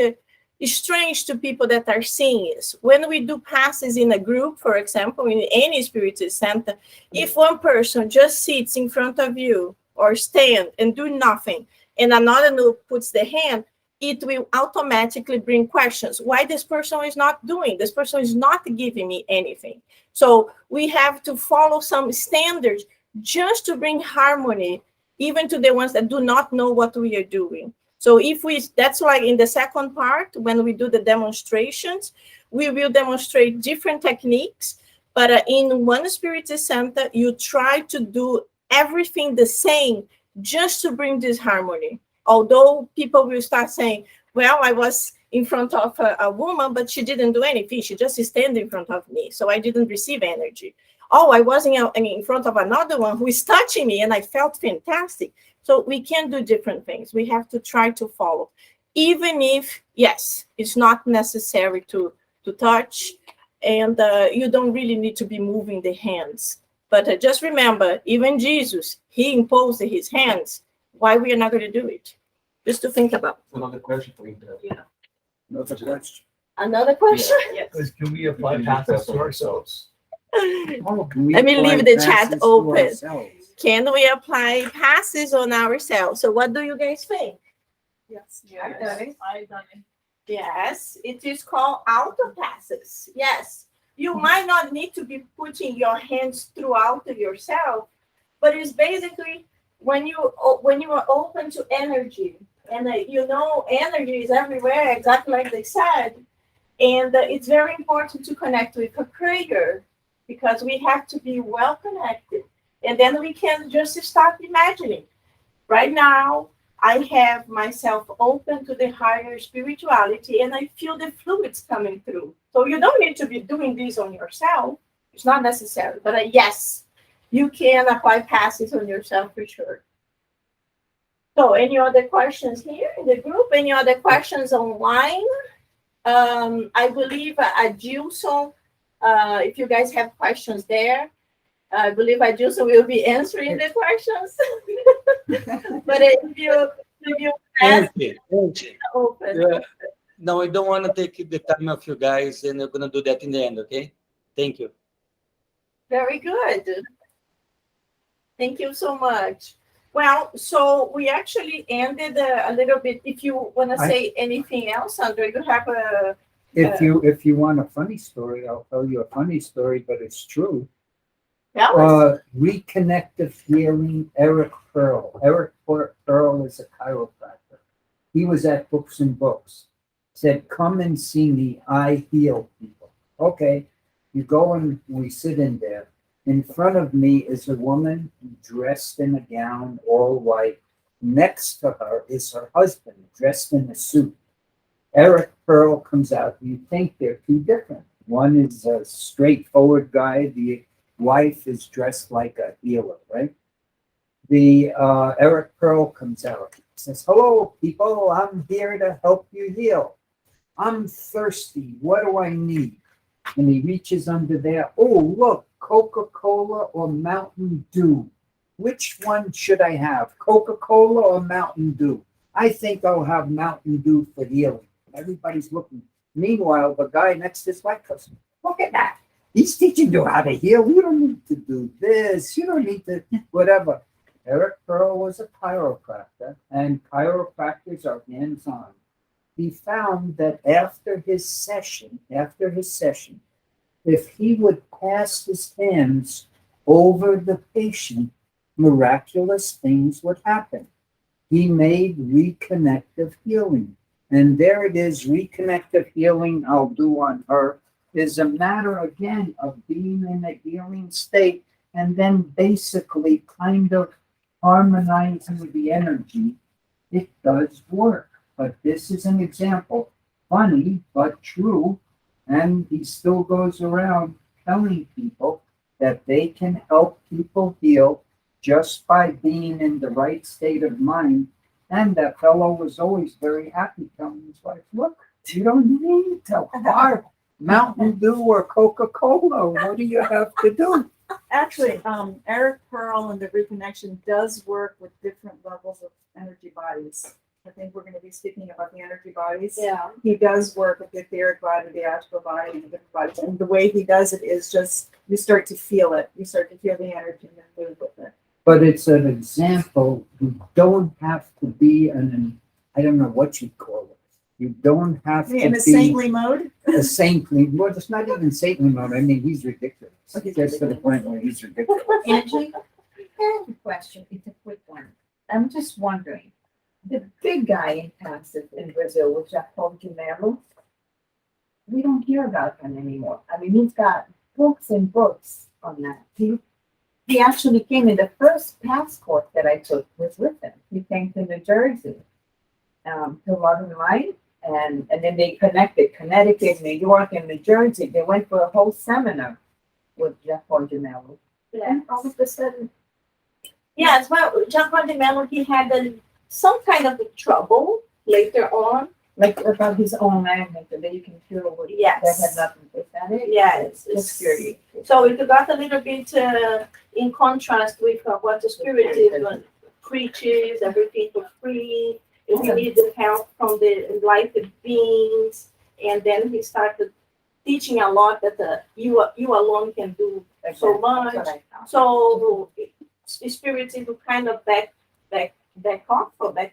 Speaker 1: strange to people that are seeing this. When we do passes in a group, for example, in any Spiritist center, if one person just sits in front of you or stand and do nothing, and another puts the hand, it will automatically bring questions. Why this person is not doing? This person is not giving me anything. So we have to follow some standards just to bring harmony, even to the ones that do not know what we are doing. So that's why in the second part, when we do the demonstrations, we will demonstrate different techniques, but in one Spiritist center, you try to do everything the same just to bring this harmony. Although people will start saying, well, I was in front of a woman, but she didn't do anything. She just stand in front of me, so I didn't receive energy. Oh, I was in front of another one who is touching me, and I felt fantastic. So we can do different things. We have to try to follow. Even if, yes, it's not necessary to touch, and you don't really need to be moving the hands. But just remember, even Jesus, he imposed his hands. Why we are not going to do it? Just to think about.
Speaker 5: Another question for you.
Speaker 4: Yeah.
Speaker 3: Another question?
Speaker 1: Another question?
Speaker 4: Yes.
Speaker 5: Can we apply passes to ourselves?
Speaker 1: Let me leave the chat open. Can we apply passes on ourselves? So what do you guys think?
Speaker 2: Yes.
Speaker 4: I've done it.
Speaker 1: Yes, it is called auto passes. Yes, you might not need to be putting your hands throughout yourself, but it's basically when you are open to energy, and energy is everywhere, exactly like they said. And it's very important to connect with a prayer because we have to be well connected. And then we can just start imagining. Right now, I have myself open to the higher spirituality and I feel the fluids coming through. So you don't need to be doing this on yourself. It's not necessary. But yes, you can apply passes on yourself for sure. So any other questions here in the group? Any other questions online? I believe Adilson, if you guys have questions there, I believe Adilson will be answering the questions. But if you ask, open.
Speaker 6: Yeah. No, I don't want to take the time of you guys, and we're going to do that in the end, okay? Thank you.
Speaker 1: Very good. Thank you so much. Well, so we actually ended a little bit. If you want to say anything else, Sandra, you have a...
Speaker 3: If you want a funny story, I'll tell you a funny story, but it's true. Reconnective healing, Eric Pearl. Eric Pearl is a chiropractor. He was at Books and Books. Said, come and see me. I heal people. Okay. You go and we sit in there. In front of me is a woman dressed in a gown, all white. Next to her is her husband, dressed in a suit. Eric Pearl comes out. You think they're two different. One is a straightforward guy. The wife is dressed like a healer, right? The Eric Pearl comes out. Says, hello, people. I'm here to help you heal. I'm thirsty. What do I need? And he reaches under there. Oh, look, Coca-Cola or Mountain Dew. Which one should I have, Coca-Cola or Mountain Dew? I think I'll have Mountain Dew for healing. Everybody's looking. Meanwhile, the guy next to his wife goes, look at that. He's teaching you how to heal. You don't need to do this. You don't need to whatever. Eric Pearl was a chiropractor, and chiropractors are hands-on. He found that after his session, if he would pass his hands over the patient, miraculous things would happen. He made reconnective healing. And there it is, reconnective healing I'll do on her is a matter, again, of being in a healing state and then basically kind of harmonizing the energy. It does work. But this is an example, funny but true, and he still goes around telling people that they can help people heal just by being in the right state of mind. And that fellow was always very happy telling his wife, look, you don't need to buy Mountain Dew or Coca-Cola. What do you have to do?
Speaker 2: Actually, Eric Pearl and the reconnection does work with different levels of energy bodies. I think we're going to be speaking about the energy bodies.
Speaker 1: Yeah.
Speaker 2: He does work with the etheric body, the astral body, and the different bodies. And the way he does it is just, you start to feel it. You start to feel the energy and then move with it.
Speaker 3: But it's an example. You don't have to be I don't know what you call it. You don't have to be
Speaker 2: in a saintly mode?
Speaker 3: A saintly, well, it's not even saintly mode. I mean, he's ridiculous.
Speaker 2: Okay.
Speaker 3: Gets to the point where he's ridiculous.
Speaker 7: Angie, I have a question. It's a quick one. I'm just wondering, the big guy in Passe in Brazil, which I called Melo, we don't hear about him anymore. I mean, he's got books and books on that. He actually came in the first passport that I took was with him. He came to New Jersey, to Modern Light, and then they connected Connecticut, New York, and New Jersey. They went for a whole seminar with Jeff Melo. And all of a sudden,
Speaker 1: Yes, well, Jeff Melo, he had some kind of trouble later on.
Speaker 7: like about his own magnet, and then you can feel what
Speaker 1: Yes.
Speaker 7: that had nothing to do with that.
Speaker 1: Yes.
Speaker 7: It's curious.
Speaker 1: So it got a little bit in contrast with what the Spiritism preaches, everything for free. And we need the help from the enlightened beings. And then he started teaching a lot that you alone can do so much.
Speaker 7: That's what I thought.
Speaker 1: So Spiritism kind of back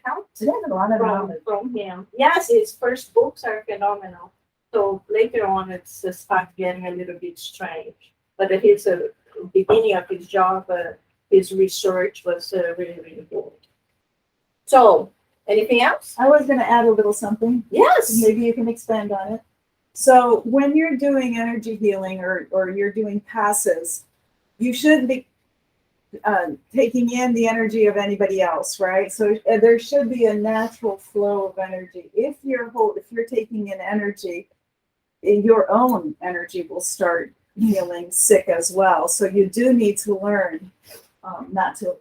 Speaker 1: out
Speaker 7: So there's a lot of knowledge.
Speaker 1: from him. Yes, his first books are phenomenal. So later on, it's start getting a little bit strange. But at his beginning of his job, his research was really, really good. So, anything else?
Speaker 2: I was going to add a little something.
Speaker 1: Yes.
Speaker 2: Maybe you can expand on it. So when you're doing energy healing or you're doing passes, you shouldn't be taking in the energy of anybody else, right? So there should be a natural flow of energy. If you're taking in energy, your own energy will start feeling sick as well. So you do need to learn not to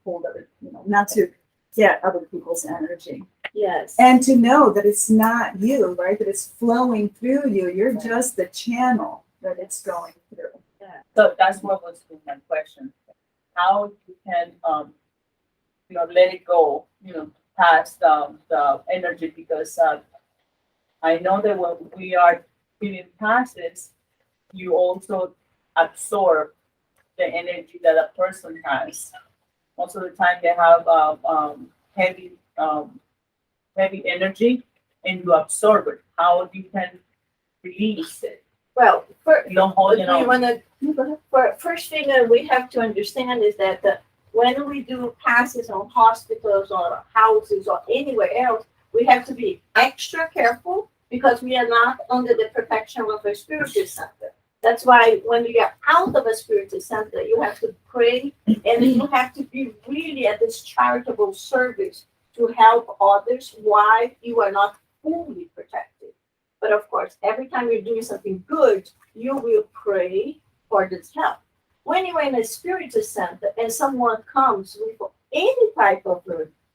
Speaker 2: hold other, not to get other people's energy.
Speaker 1: Yes.
Speaker 2: And to know that it's not you, right? That it's flowing through you. You're just the channel that it's going through.
Speaker 4: So that's what was my question. How you can, let it go, past the energy, because I know that when we are feeling passes, you also absorb the energy that a person has. Most of the time they have heavy energy, and you absorb it. How you can release it?
Speaker 1: Well,
Speaker 4: Don't hold it on.
Speaker 1: First thing that we have to understand is that when we do passes on hospitals or houses or anywhere else, we have to be extra careful because we are not under the protection of a spiritist center. That's why when you get out of a spiritist center, you have to pray and you have to be really at this charitable service to help others while you are not fully protected. But of course, every time you're doing something good, you will pray for this help. When you're in a spiritist center and someone comes with any type of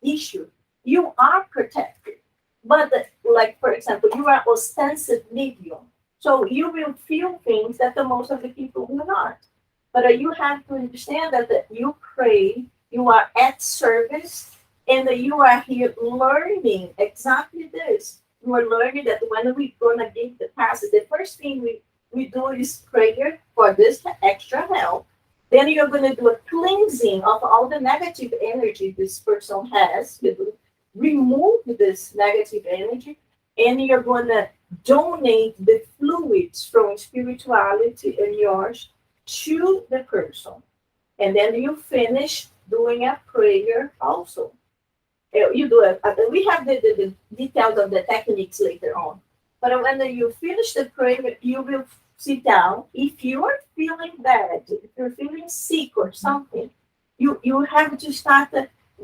Speaker 1: issue, you are protected. But like, for example, you are ostensive medium. So you will feel things that the most of the people will not. But you have to understand that you pray, you are at service, and that you are here learning exactly this. You are learning that when we're going to give the passes, the first thing we do is prayer for this extra help. Then you're going to do a cleansing of all the negative energy this person has. You remove this negative energy, and you're going to donate the fluids from spirituality and yours to the person. And then you finish doing a prayer also. You do it. We have the details of the techniques later on. But when you finish the prayer, you will sit down. If you are feeling bad, if you're feeling sick or something, you have to start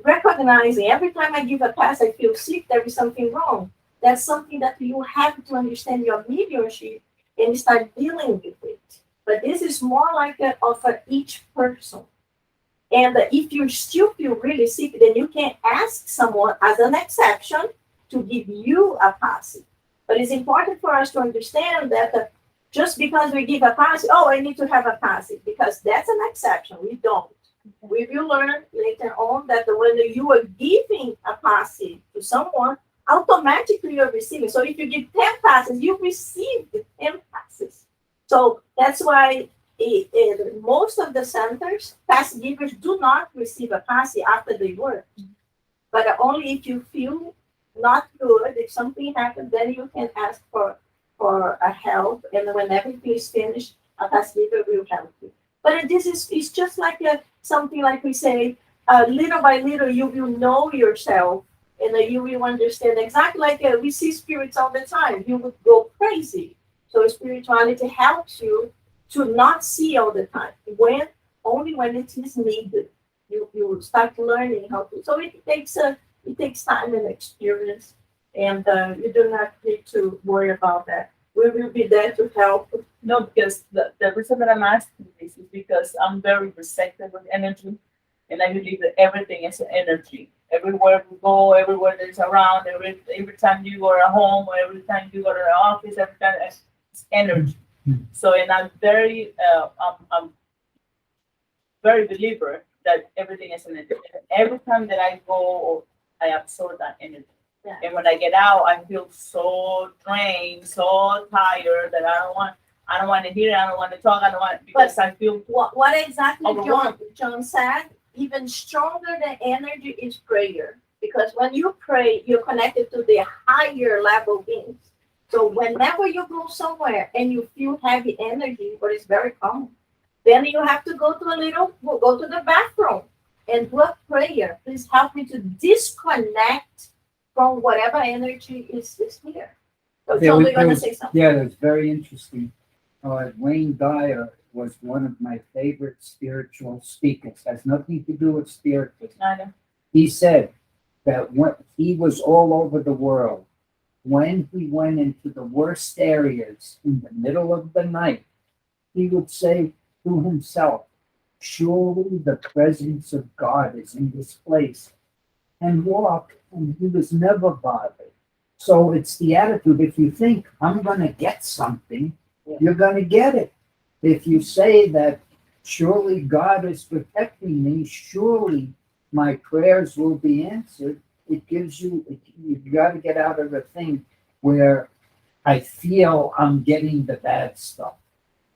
Speaker 1: recognizing every time I give a pass, I feel sick, there is something wrong. That's something that you have to understand your mediumship and start dealing with it. But this is more like of each person. And if you still feel really sick, then you can ask someone as an exception to give you a pass. But it's important for us to understand that just because we give a pass, I need to have a pass, because that's an exception. We don't. We will learn later on that when you are giving a pass to someone, automatically you're receiving. So if you give 10 passes, you receive the 10 passes. So that's why in most of the centers, pass givers do not receive a pass after they work. But only if you feel not good, if something happens, then you can ask for a help. And when everything is finished, a pass giver will help you. But this is just like something like we say, little by little, you will know yourself. And you will understand exactly like we see spirits all the time. You would go crazy. So spirituality helps you to not see all the time. Only when it is needed, you start learning how to. So it takes time and experience, and you do not need to worry about that. We will be there to help.
Speaker 4: No, because the reason that I'm asking this is because I'm very receptive with energy, and I believe that everything is energy. Everywhere we go, everywhere there's around, every time you go to home, or every time you go to the office, every time it's energy. So, and I'm very believer that everything is energy. Every time that I go, I absorb that energy.
Speaker 1: Yeah.
Speaker 4: And when I get out, I feel so drained, so tired that I don't want to hear it, I don't want to talk, I don't want, because I feel
Speaker 1: what exactly
Speaker 4: overwhelmed.
Speaker 1: John said. Even stronger than energy is prayer, because when you pray, you're connected to the higher level beings. So whenever you go somewhere and you feel heavy energy, but it's very common, then you have to go to the bathroom and do a prayer. Please help me to disconnect from whatever energy is here. So
Speaker 3: There
Speaker 1: John,
Speaker 3: was-
Speaker 1: we're
Speaker 3: there
Speaker 1: gonna
Speaker 3: was-
Speaker 1: say something.
Speaker 3: Yeah, it's very interesting. Wayne Dyer was one of my favorite spiritual speakers. Has nothing to do with spiritism.
Speaker 4: I know.
Speaker 3: He said that when he was all over the world, when he went into the worst areas in the middle of the night, he would say to himself, surely the presence of God is in this place, and walk, and he was never bothered. So it's the attitude. If you think I'm going to get something, you're going to get it. If you say that surely God is protecting me, surely my prayers will be answered, it gives you, you've got to get out of the thing where I feel I'm getting the bad stuff.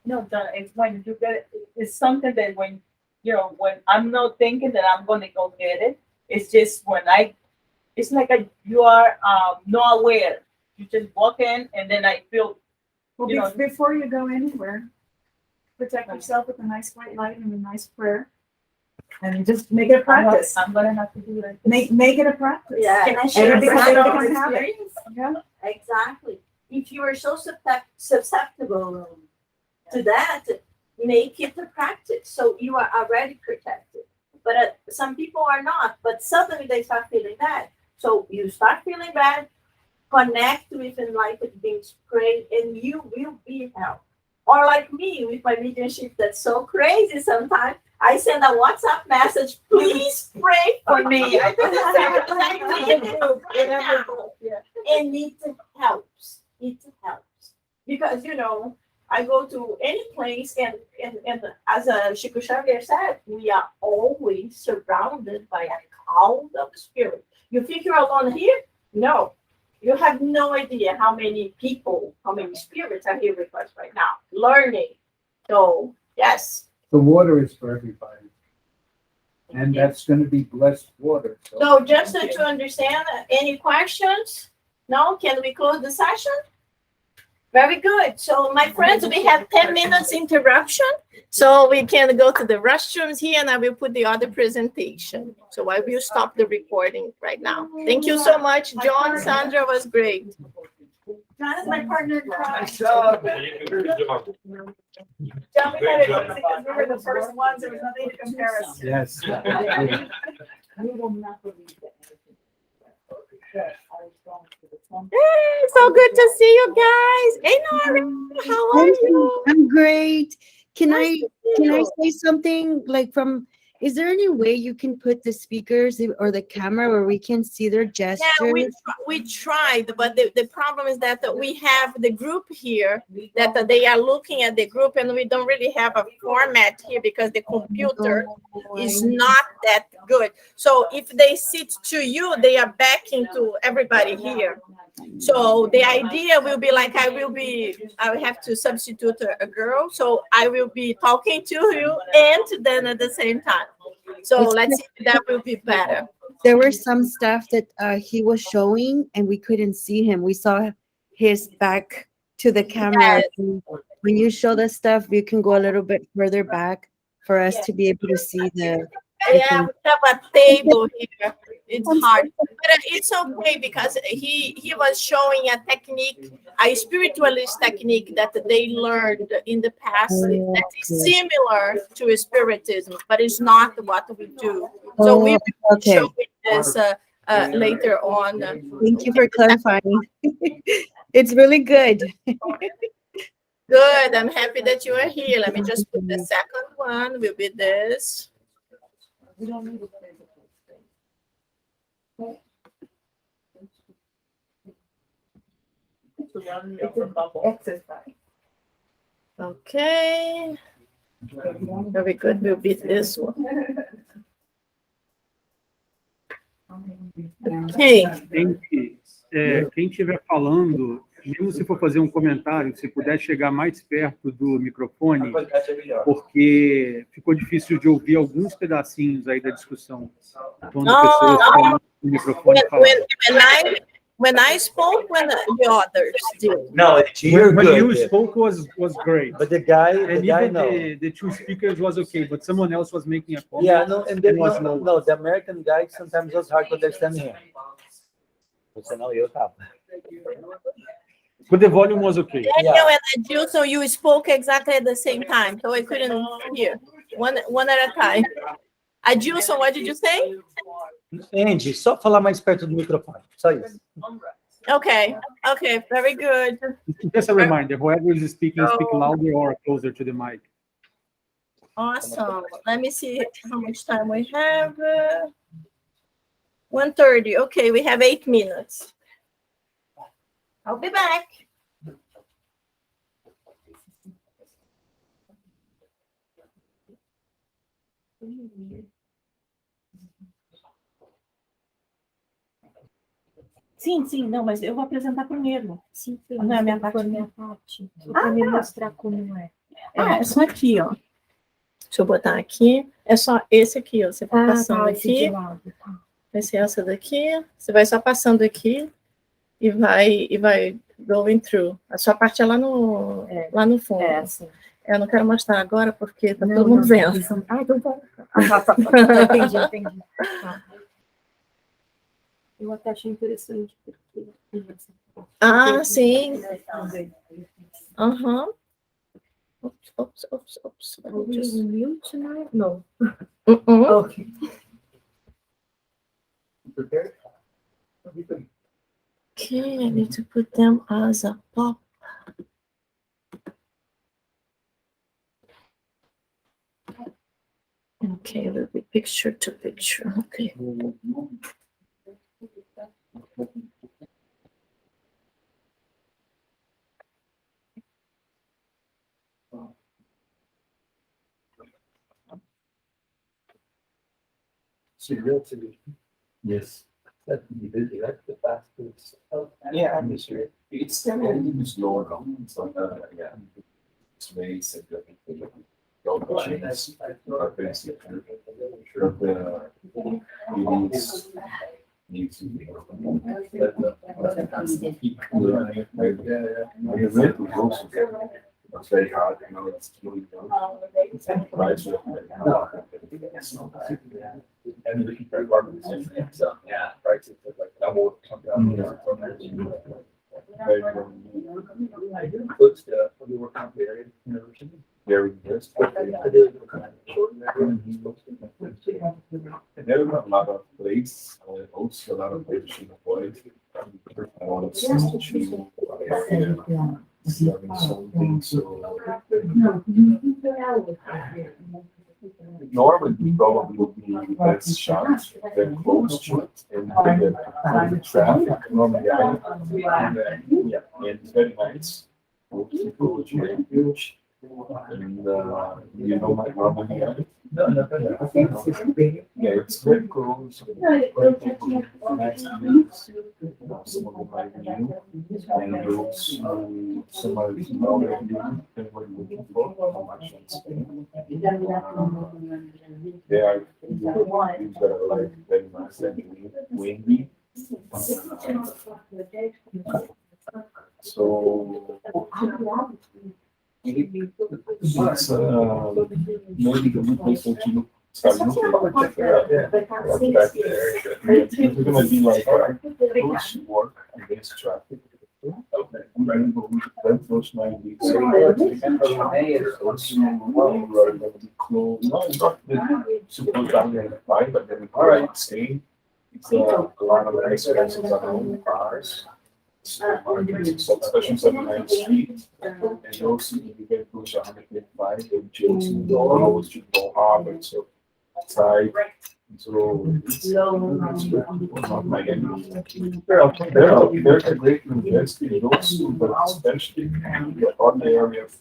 Speaker 4: No, John, it's when you get it, it's something that when, you know, when I'm not thinking that I'm gonna go get it, it's just when it's like you are not aware. You just walk in and then I feel,
Speaker 2: Well,
Speaker 4: you know,
Speaker 2: before you go anywhere, protect yourself with a nice white light and a nice prayer. And just make it a practice.
Speaker 4: I'm gonna have to do that.
Speaker 2: Make it a practice.
Speaker 1: Yeah.
Speaker 7: Can I share
Speaker 2: Everybody
Speaker 7: a
Speaker 2: can
Speaker 7: personal
Speaker 2: have it.
Speaker 7: experience?
Speaker 2: Yeah.
Speaker 1: Exactly. If you are so susceptible to that, make it a practice. So you are already protected. But some people are not, but suddenly they start feeling bad. So you start feeling bad, connect with enlightened beings, pray, and you will be helped. Or like me with my mediumship, that's so crazy sometimes. I send a WhatsApp message, please pray for me. I do the same thing. And it helps. It helps. Because, you know, I go to any place and as Chico Xavier said, we are always surrounded by a cloud of spirit. You think you're alone here? No. You have no idea how many people, how many spirits are here with us right now, learning. So, yes.
Speaker 3: The water is for everybody. And that's going to be blessed water.
Speaker 1: So just to understand, any questions? No? Can we close the session? Very good. So my friends, we have 10 minutes interruption. So we can go to the restrooms here and I will put the other presentation. So I will stop the recording right now. Thank you so much. John, Sandra was great.
Speaker 2: John is my partner in crime.
Speaker 1: John,
Speaker 2: John, we had it because we were the first ones. There was nothing to compare us to.
Speaker 3: Yes.
Speaker 1: Hey, so good to see you guys. Hey, Nora, how are you?
Speaker 8: I'm great. Can I
Speaker 1: you.
Speaker 8: say something like from, is there any way you can put the speakers or the camera where we can see their gestures?
Speaker 1: Yeah, we tried, but the problem is that we have the group here, that they are looking at the group and we don't really have a format here because the computer is not that good. So if they sit to you, they are backing to everybody here. So the idea will be like I will have to substitute a girl. So I will be talking to you and to them at the same time. So let's see if that will be better.
Speaker 8: There were some stuff that he was showing and we couldn't see him. We saw his back to the camera.
Speaker 1: Yes.
Speaker 8: When you show the stuff, you can go a little bit further back for us to be able to see the.
Speaker 1: Yeah, we have a table here. It's hard, but it's okay because he was showing a technique, a spiritualist technique that they learned in the past that is similar to spiritism, but it's not what we do. So we will show this later on.
Speaker 8: Thank you for clarifying. It's really good.
Speaker 1: Good. I'm happy that you are here. Let me just put the second one. Will be this.
Speaker 2: We don't need to play the full thing. Exercise.
Speaker 1: Okay. Very good. Will be this one. Okay.
Speaker 9: Quem estiver falando, mesmo se for fazer um comentário, se puder chegar mais perto do microfone, porque ficou difícil de ouvir alguns pedacinhos aí da discussão. Quando pessoas falam no microfone falam.
Speaker 1: When I spoke, when the others did.
Speaker 6: No, you're
Speaker 9: When you
Speaker 6: good.
Speaker 9: spoke was great.
Speaker 6: But the guy
Speaker 9: And even
Speaker 6: no.
Speaker 9: the two speakers was okay, but someone else was making a comment.
Speaker 6: Yeah, no, and then,
Speaker 9: was
Speaker 6: no, the American guy sometimes was hard to understand him. Você não, eu tava.
Speaker 9: But the volume was okay.
Speaker 1: Daniel and Adilson, you spoke exactly at the same time, so I couldn't hear. One at a time. Adilson, what did you say?
Speaker 6: Angy, só falar mais perto do microfone. Só isso.
Speaker 1: Okay, very good.
Speaker 9: Just a reminder, whoever is speaking, speak louder or closer to the mic.
Speaker 1: Awesome. Let me see how much time we have. 1:30. Okay, we have 8 minutes. I'll be back.
Speaker 10: Sim, não, mas eu vou apresentar primeiro.
Speaker 7: Sim,
Speaker 10: Não é a minha parte.
Speaker 7: Para me mostrar como é.
Speaker 1: É só aqui, ó. Deixa eu botar aqui. É só esse aqui, ó. Você vai passando aqui. Vai ser essa daqui. Você vai só passando aqui e vai going through. A sua parte é lá no fundo.
Speaker 7: Sim.
Speaker 1: Eu não quero mostrar agora porque tá todo mundo vendo.
Speaker 7: Então tá. Entendi. Tá. Eu até achei interessante porque...
Speaker 1: Sim. Aham. Oops.
Speaker 7: Mute, né? Não.
Speaker 1: Okay. Okay, I need to put them as a pop. Okay, a little bit picture to picture. Okay.
Speaker 5: Yes. That would be busy. That's the fastest. Yeah, I'm sure. It's still a little slower down. It's like, yeah. It's very significant. Chains are basic. Sure, needs to be. It's very hard, you know, it's really and looking for apartments. So, yeah, prices like double. Close to the work on the university. Very good. And there are a lot of places, also a lot of places to avoid. I want to something so. Normally, probably would be less shot than close to it, and the traffic normally, and it's very nice. And you know my normally, yeah, it's very close. Nice views. Some of them might be new, and those some are smaller than what you're looking for. They are views that are like very nice and windy. So it's maybe the good place that you start looking back there. We're gonna be like close work against traffic. Those 9 weeks. So no, it's not supposed to fine, but then all right, stay. It's a lot of expenses on own cars. Especially 79th Street, and also you can push 105 and Jason goes to go Harvard, so side. So it's not my enemy. There's a great university in those, but especially in the other area of